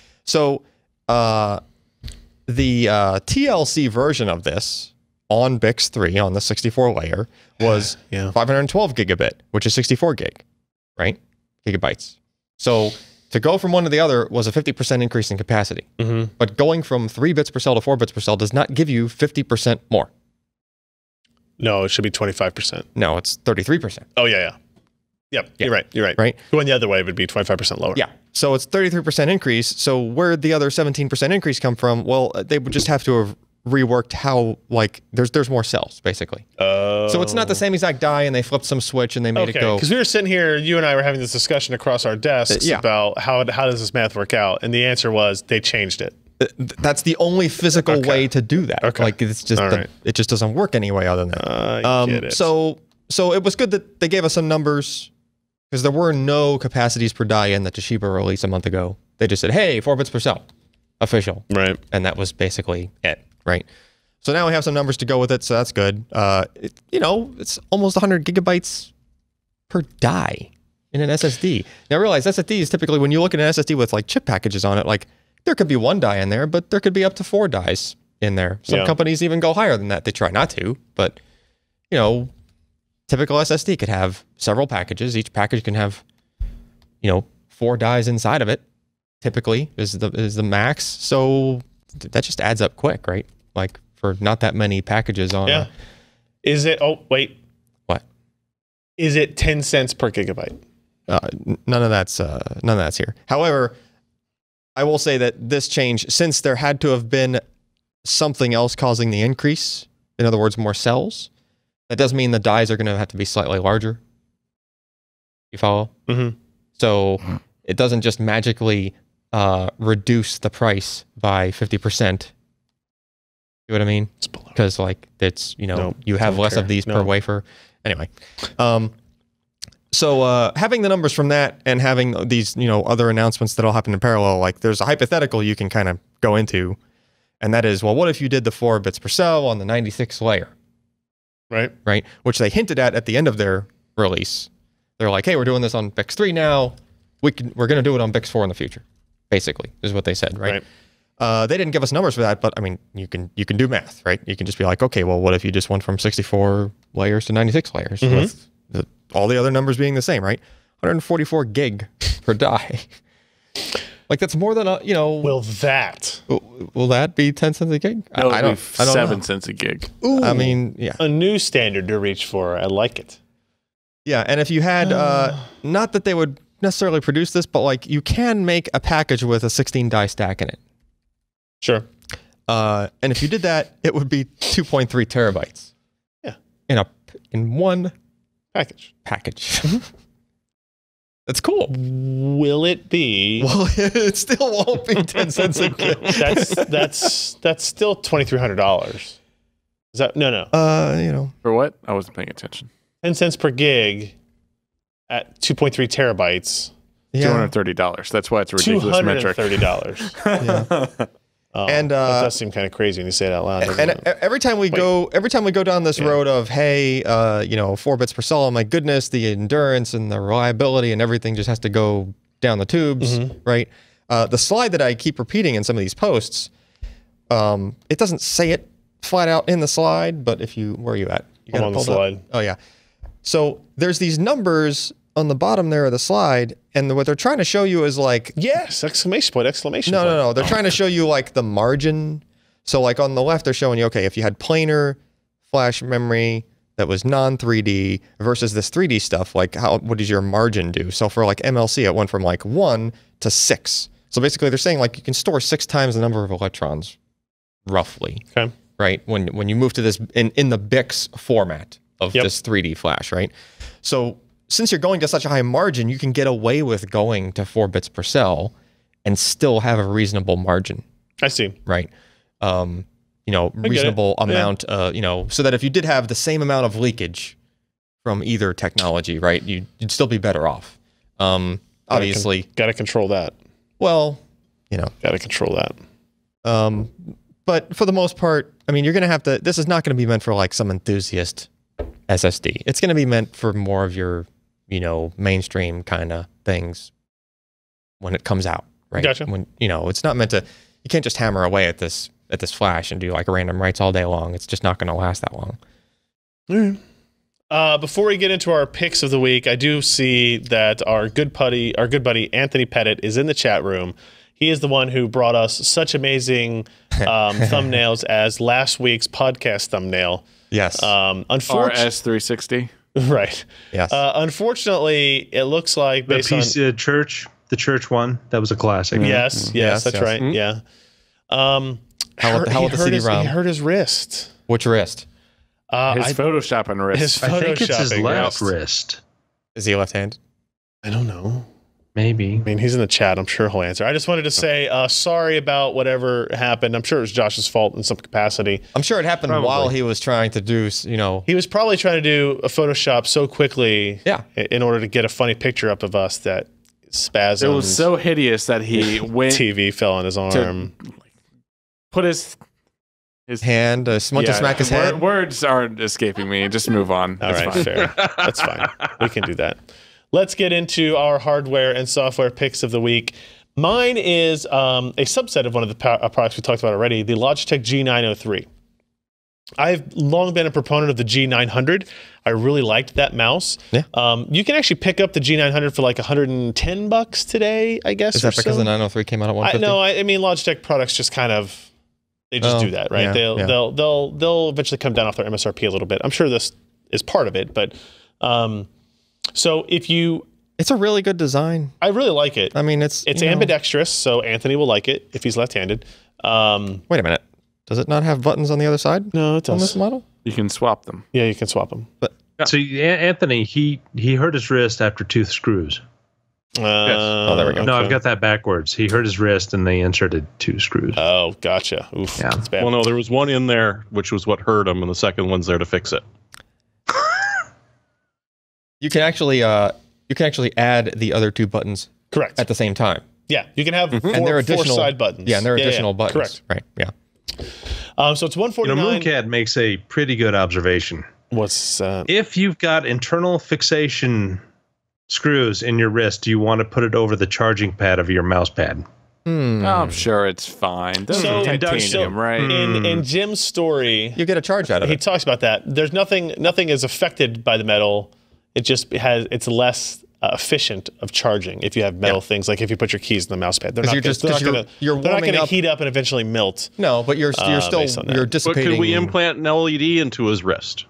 TLC version of this on BiCS3 on the 64 layer was 512 gigabit, which is 64 gig, right? Gigabytes. So to go from one to the other was a 50% increase in capacity. But going from 3 bits per cell to 4 bits per cell does not give you 50% more. No, it should be 25%. No, it's 33%. Oh, yeah. Yep, you're right. You're right. Right? Going the other way would be 25% lower. Yeah. So it's 33% increase. So where'd the other 17% increase come from? Well, they would just have to have reworked how, like, there's more cells, basically. So it's not the same exact die, and they flipped some switch, and they made it go. Because we were sitting here, you and I were having this discussion across our desks about how does this math work out, and the answer was they changed it. That's the only physical way to do that. Like, it's just it just doesn't work any way other than that. I get it. So it was good that they gave us some numbers, because there were no capacities per die in the Toshiba release a month ago. They just said, hey, 4 bits per cell, official. Right. And that was basically it, right? So now we have some numbers to go with it, so that's good. It's almost 100 gigabytes per die in an SSD. Now realize SSDs, typically when you look at an SSD with like chip packages on it, like there could be 1 die in there, but there could be up to 4 dies in there. Some companies even go higher than that. They try not to, but typical SSD could have several packages. Each package can have, 4 dies inside of it. Typically is the max. So that just adds up quick, right? Like for not that many packages on. Yeah. Is it? Oh wait. What? Is it 10 cents per gigabyte? None of that's here. However, I will say that this change, since there had to have been something else causing the increase, in other words, more cells, that does mean the dies are going to have to be slightly larger. You follow? So it doesn't just magically reduce the price by 50%. You know what I mean? Because like it's you have less of these per wafer. Anyway, so having the numbers from that and having these other announcements that all happen in parallel, like there's a hypothetical you can kind of go into, and that is, well, what if you did the 4 bits per cell on the 96 layer? Right. Which they hinted at the end of their release. They're like, hey, we're doing this on BiCS3 now. We're going to do it on BiCS4 in the future. Basically, is what they said, right? They didn't give us numbers for that, but I mean, you can do math, right? You can just be like, okay, well, what if you just went from 64 layers to 96 layers with all the other numbers being the same, right? 144 gig per die. Like that's more than Will that be 10 cents a gig? I don't 7 cents a gig. Ooh, I mean, yeah, a new standard to reach for. I like it. Yeah, and if you had not that they would necessarily produce this, but like you can make a package with a 16 die stack in it. Sure. And if you did that, it would be 2.3 terabytes. Yeah. In one package. That's cool. Will it be? Well, it still won't be 10 cents a gig. That's still $2,300. Is that no? For what? I wasn't paying attention. 10 cents per gig at 2.3 terabytes. Yeah. $230. That's why it's a ridiculous metric. $230. Yeah. And that does seem kind of crazy when you say it out loud. And every time we go down this road of, hey, 4 bits per cell, my goodness, the endurance and the reliability and everything just has to go down the tubes, right? The slide that I keep repeating in some of these posts, it doesn't say it flat out in the slide, but where are you at? I'm on the slide. Oh yeah. So there's these numbers on the bottom there of the slide, and what they're trying to show you is like... Yes, exclamation point. No. They're trying to show you like the margin. So like on the left, they're showing you, okay, if you had planar flash memory that was non-3D versus this 3D stuff, like what does your margin do? So for like MLC, it went from like 1 to 6. So basically they're saying like you can store 6 times the number of electrons, roughly. Okay. Right? When you move to this in the BiCS format of this 3D flash, right? So since you're going to such a high margin, you can get away with going to 4 bits per cell and still have a reasonable margin. I see. Right. Reasonable amount, so that if you did have the same amount of leakage from either technology, right? You'd still be better off. Obviously, got to control that. Well, you know, got to control that. But for the most part, I mean, you're going to have to. This is not going to be meant for like some enthusiast SSD. It's going to be meant for more of your, you know, mainstream kind of things when it comes out, right? Gotcha. When, you know, it's not meant to. You can't just hammer away at this flash and do like random writes all day long. It's just not going to last that long. Before we get into our picks of the week, I do see that our good buddy Anthony Pettit is in the chat room. He is the one who brought us such amazing thumbnails as last week's podcast thumbnail. Yes. RS360. Right. Yes. Unfortunately, it looks like based on the church one, that was a classic. Yes, that's right. Mm-hmm. Yeah. How about the CD-ROM? He hurt his wrist. Which wrist? His Photoshopping wrist. I think it's his left wrist. wrist. Is he left-handed? I don't know. Maybe. I mean, he's in the chat. I'm sure he'll answer. I just wanted to say sorry about whatever happened. I'm sure it was Josh's fault in some capacity. I'm sure it happened while he was trying to do, you know. He was probably trying to do a Photoshop so quickly in order to get a funny picture up of us that spasmed. It was so hideous that he went. TV fell on his arm. Put his hand, went to smack his head. Words aren't escaping me. Just move on. All right, fair. That's fine. We can do that. Let's get into our hardware and software picks of the week. Mine is a subset of one of the products we talked about already, the Logitech G903. I've long been a proponent of the G900. I really liked that mouse. Yeah. You can actually pick up the G900 for like $110 today, I guess. Is that because the 903 came out at $150? No, I mean Logitech products just kind of they just do that, right? Yeah, they'll eventually come down off their MSRP a little bit. I'm sure this is part of it, but so if you, it's a really good design. I really like it. I mean, it's ambidextrous, so Anthony will like it if he's left-handed. Wait a minute. Does it not have buttons on the other side? No, it does. On this model? You can swap them. Yeah, you can swap them. But so Anthony, he hurt his wrist after 2 screws. Yes. Oh, there we go. No, I've got that backwards. He hurt his wrist and they inserted 2 screws. Oh, gotcha. Oof, Yeah. that's bad. Well, no, there was one in there, which was what hurt him, and the second one's there to fix it. you can actually add the other 2 buttons Correct. at the same time. Yeah, you can have And they're four additional side buttons. Yeah, and they're additional buttons. Correct. Right. Yeah. So it's $149. Mooncat makes a pretty good observation. What's If you've got internal fixation screws in your wrist, do you want to put it over the charging pad of your mouse pad? I'm sure it's fine. Those are titanium, right? In Jim's story, You get a charge out of he it. talks about that. There's nothing is affected by the metal. It just it's less efficient of charging if you have metal things, like if you put your keys in the mouse pad. They're not going to heat up and eventually melt. No, but you're still But dissipating. could we implant an LED into his wrist?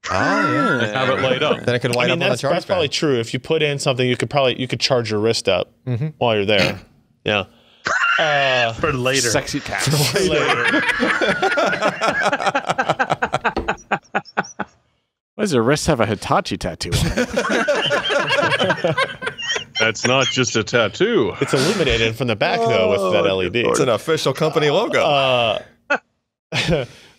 Oh, yeah. And have it light up? Then it could light up on the charge That's probably pad. true. If you put in something, you could charge your wrist up while you're there. Yeah. For later. Sexy cat. Why does your wrist have a Hitachi tattoo on it? That's not just a tattoo. It's illuminated from the back though with that LED. It's an official company logo.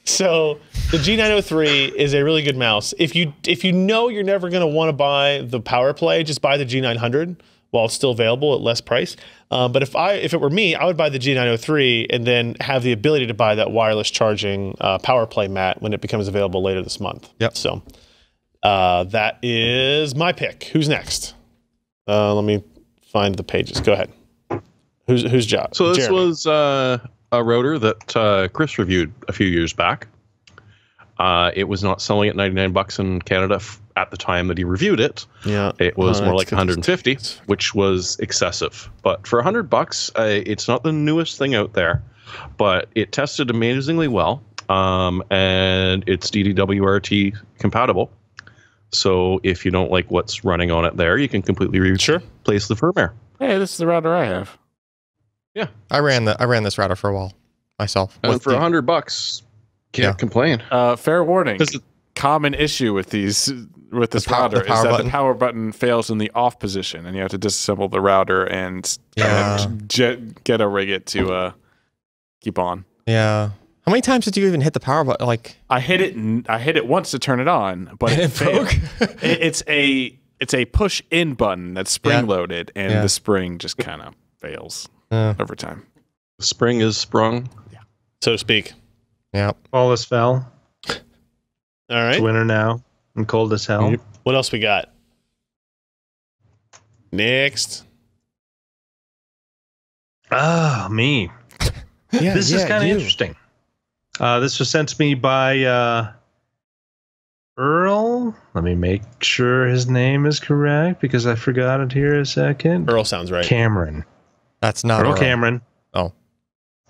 So the G903 is a really good mouse. If you know you're never going to want to buy the Powerplay, just buy the G900 while it's still available at less price. But if it were me, I would buy the G903 and then have the ability to buy that wireless charging Powerplay mat when it becomes available later this month. Yep. So that is my pick. Who's next? Let me find the pages. Go ahead. Whose job? So this Jeremy. was a rotor that Chris reviewed a few years back. It was not selling at $99 in Canada at the time that he reviewed it. Yeah, it was more like 150, which was excessive. But for $100, it's not the newest thing out there, but it tested amazingly well, and it's DDWRT compatible. So if you don't like what's running on it there, you can completely replace the firmware. Hey, this is the router I have. Yeah, I ran this router for a while myself. And for $100, can't complain. Fair warning. Common issue with this router is that the power button fails in the off position, and you have to disassemble the router and get a rig it to keep on. Yeah. How many times did you even hit the power button? Like I hit it once to turn it on, but it broke. It's a push in button that's spring loaded, and the spring just kind of fails over time. The spring is sprung, so to speak. Yeah. All is fell. All right. It's winter now and cold as hell. What else we got? Next. Ah, me. Yeah, this is kind of interesting. This was sent to me by Earl. Let me make sure his name is correct because I forgot it here a second. Earl sounds right. Cameron. That's not Earl Cameron. Oh.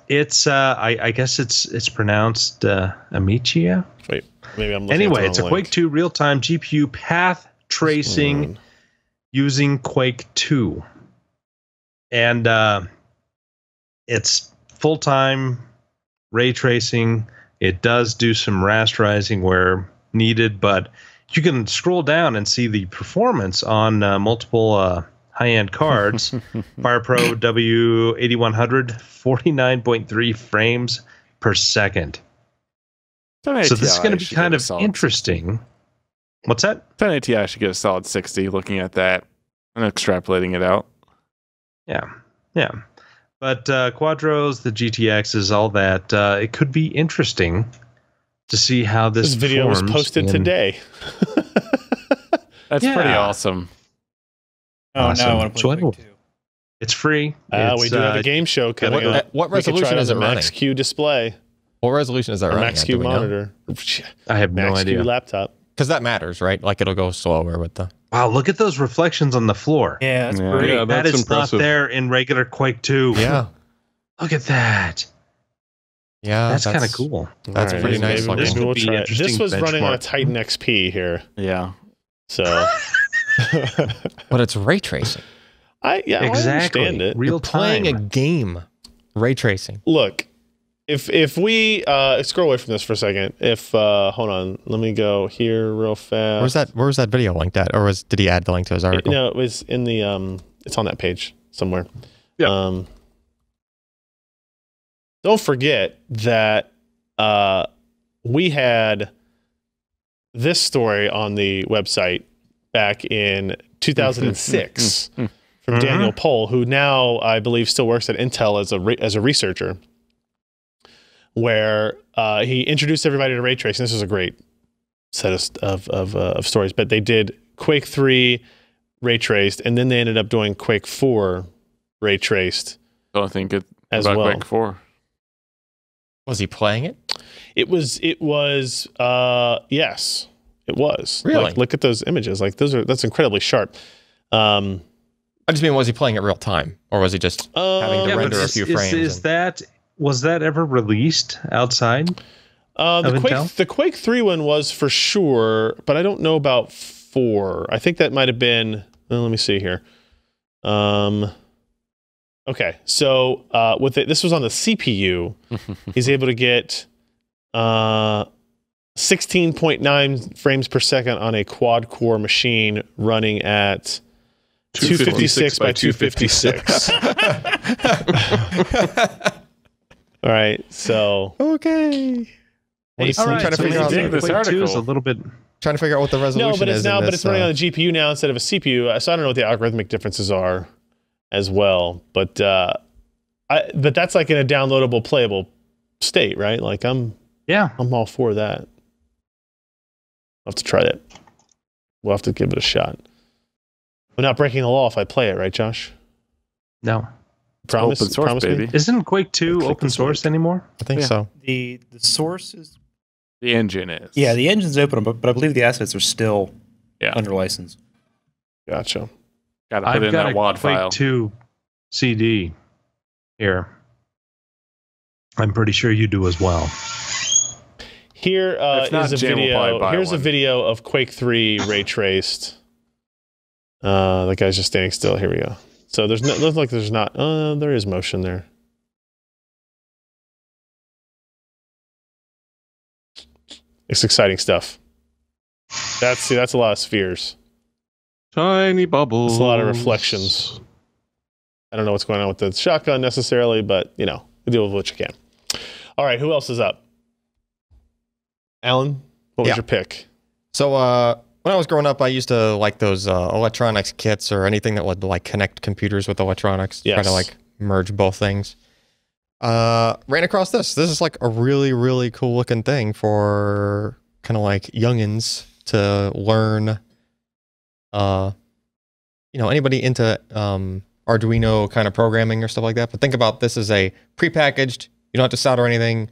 It's I guess it's pronounced Amicia. Wait, maybe I'm looking Anyway, at it's the a wrong Quake link. 2 real-time GPU path tracing using Quake 2. And it's full-time ray tracing. It does do some rasterizing where needed, but you can scroll down and see the performance on multiple high-end cards. FirePro W8100, 49.3 frames per second. So this is going to be kind of interesting. What's that? 1080 Ti should get a solid 60 looking at that and extrapolating it out. Yeah. But Quadros, the GTXs, all that, it could be interesting to see how this video was posted today. That's pretty awesome. Awesome. No, I want to play Quake 2. It's free. We do have a game show coming up. What resolution is it running? Max Q display. What resolution is that running? Max Q monitor. I have no Max idea. Q laptop. Because that matters, right? Like it'll go slower with the. Wow, look at those reflections on the floor. Yeah, that's great. Yeah, That that's is impressive. not there in regular Quake 2. Yeah. Look at that. Yeah. That's kind of cool. That's All right, pretty nice. Maybe This we'll could be try it. interesting This was running on a benchmark. Titan XP here. Yeah. So. But it's ray tracing. I Exactly. understand it. Real Playing a time. game, ray tracing. Look, if we scroll away from this for a second, hold on, let me go here real fast. Where was that video linked at, or did he add the link to his article? No, it was in the it's on that page somewhere. Yeah. Don't forget that we had this story on the website back in 2006 from Daniel Pohl, who now I believe still works at Intel as a researcher, where he introduced everybody to ray tracing. This was a great set of stories, but they did Quake 3 ray traced, and then they ended up doing Quake 4 ray traced. Don't think it as about well. Quake 4. Was he playing it? It was yes, it was. Really? Like, look at those images. Like that's incredibly sharp. I just mean, was he playing it real time, or was he just having to render a few frames? Was that ever released outside? The Quake 3 one was for sure, but I don't know about 4. I think that might have been. Well, let me see here. Okay, so this was on the CPU. He's able to get 16.9 frames per second on a quad-core machine running at 256 by 256. All right, so Okay. He's All right, trying to so figure out dig this article. is a little bit. Trying to figure out what the resolution no, but it's is. now, in but this, it's running on the GPU now instead of a CPU. So I don't know what the algorithmic differences are, as well. But but that's like in a downloadable, playable state, right? Like I'm all for that. I'll have to try that. We'll have to give it a shot. We're not breaking the law if I play it, right, Josh? No. Promise, Open source, promise baby. me? Isn't Quake 2 open source anymore? I think so. The source is The engine is. the engine's open, but I believe the assets are still Yeah. under license. Gotcha. Got to put I've in got that a WAD Quake file. 2 CD here. I'm pretty sure you do as well. Here If not, is a Jam will probably video. buy Here's a one. video of Quake 3 ray traced. The guy's just standing still. Here we go. So there's no, looks like there's not. There is motion there. It's exciting stuff. That's a lot of spheres. Tiny bubbles. It's a lot of reflections. I don't know what's going on with the shotgun necessarily, but you know, deal with what you can. All right, who else is up? Alan, what was Yeah. your pick? So when I was growing up, I used to like those electronics kits or anything that would like connect computers with electronics. Yes. Try to like merge both things. Ran across this. This is like a really, really cool looking thing for kind of like youngins to learn. Anybody into Arduino kind of programming or stuff like that. But think about this as a prepackaged. You don't have to solder anything.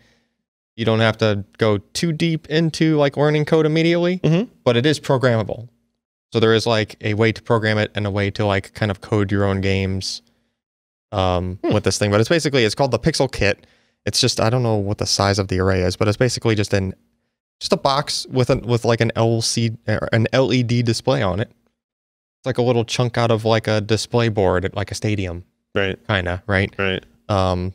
You don't have to go too deep into like learning code immediately, but it is programmable. So there is like a way to program it and a way to like kind of code your own games with this thing. But it's called the Pixel Kit. It's just, I don't know what the size of the array is, but it's basically just a box with like an LED display on it. It's like a little chunk out of like a display board at like a stadium. Right. Kind of, right? Right.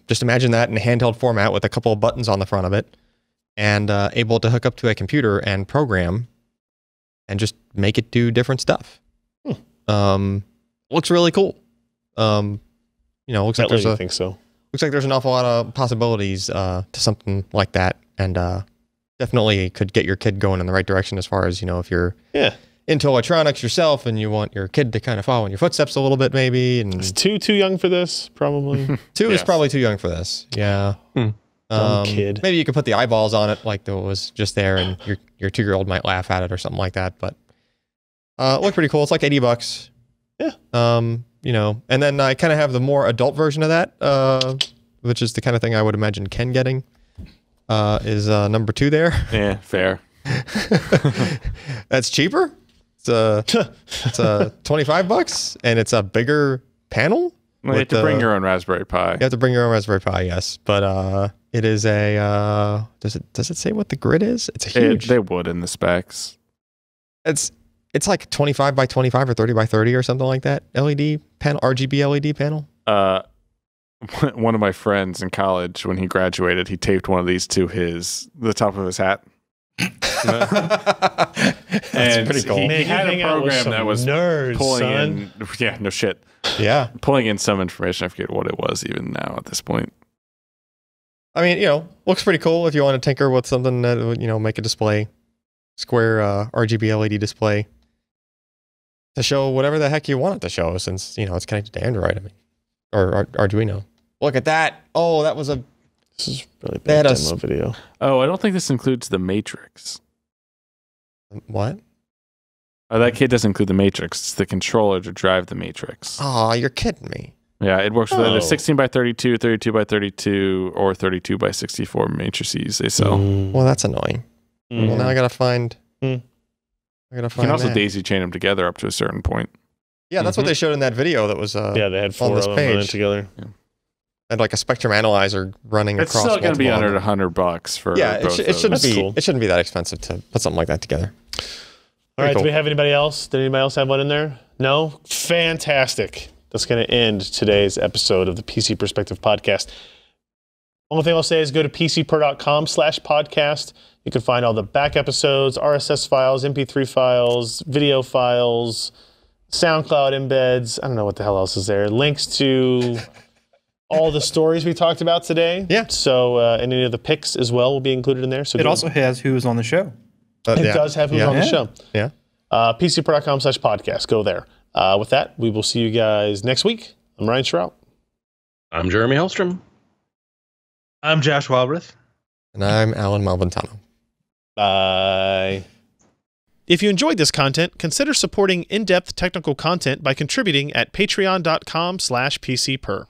Just imagine that in a handheld format with a couple of buttons on the front of it and able to hook up to a computer and program and just make it do different stuff. Looks really cool. Looks like think so. Looks like there's an awful lot of possibilities to something like that, and definitely could get your kid going in the right direction as far as, if you're into electronics yourself and you want your kid to kind of follow in your footsteps a little bit, maybe. And Is 2 too young for this? Probably. 2 is probably too young for this. Yeah. Dumb kid. Maybe you could put the eyeballs on it like that was just there, and your 2-year-old might laugh at it or something like that. But look pretty cool. It's like $80. Yeah. And then I kind of have the more adult version of that, which is the kind of thing I would imagine Ken getting. Is number 2 there? Yeah, fair. That's cheaper. It's $25, and it's a bigger panel. Well, you have to bring your own Raspberry Pi. You have to bring your own Raspberry Pi, yes. But it is a does it say what the grid is? It's a huge. They would in the specs. It's like 25 by 25 or 30 by 30 or something like that. LED panel, RGB LED panel. One of my friends in college, when he graduated, he taped one of these to the top of his hat. That's pretty cool. He had a program that was nerds, pulling son. in. Yeah, no shit. Yeah, pulling in some information. I forget what it was even now at this point. I mean, looks pretty cool if you want to tinker with something that would, make a display, square RGB LED display to show whatever the heck you want it to show, since it's connected to Android. I mean, or Arduino. Look at that! Oh, that was This is really bad demo video. Oh, I don't think this includes the Matrix. What? Oh, that kit doesn't include the Matrix. It's the controller to drive the Matrix. Oh, you're kidding me. Yeah, it works with either 16 by 32, 32 by 32, or 32 by 64 matrices they sell. Well, that's annoying. Well, now I gotta find. You can also daisy chain them together up to a certain point. Yeah, that's what they showed in that video. That was they had 4 on this of them running page together. Yeah. And like a spectrum analyzer running It's across. still going to be under multiple $100 for. Yeah, it shouldn't be. Cool. It shouldn't be that expensive to put something like that together. All right, cool. do we have anybody else? Did anybody else have one in there? No? Fantastic. That's going to end today's episode of the PC Perspective Podcast. Only thing I'll say is go to pcper.com/podcast. You can find all the back episodes, RSS files, MP3 files, video files, SoundCloud embeds. I don't know what the hell else is there. Links to all the stories we talked about today. Yeah. So, and any of the picks as well will be included in there. So It also has who's on the show. it does have who's on the show. Yeah. pcper.com/podcast. Go there. With that, we will see you guys next week. I'm Ryan Shrout. I'm Jeremy Hellstrom. I'm Josh Walrath. And I'm Alan Malventano. Bye. If you enjoyed this content, consider supporting in-depth technical content by contributing at patreon.com/PCPer.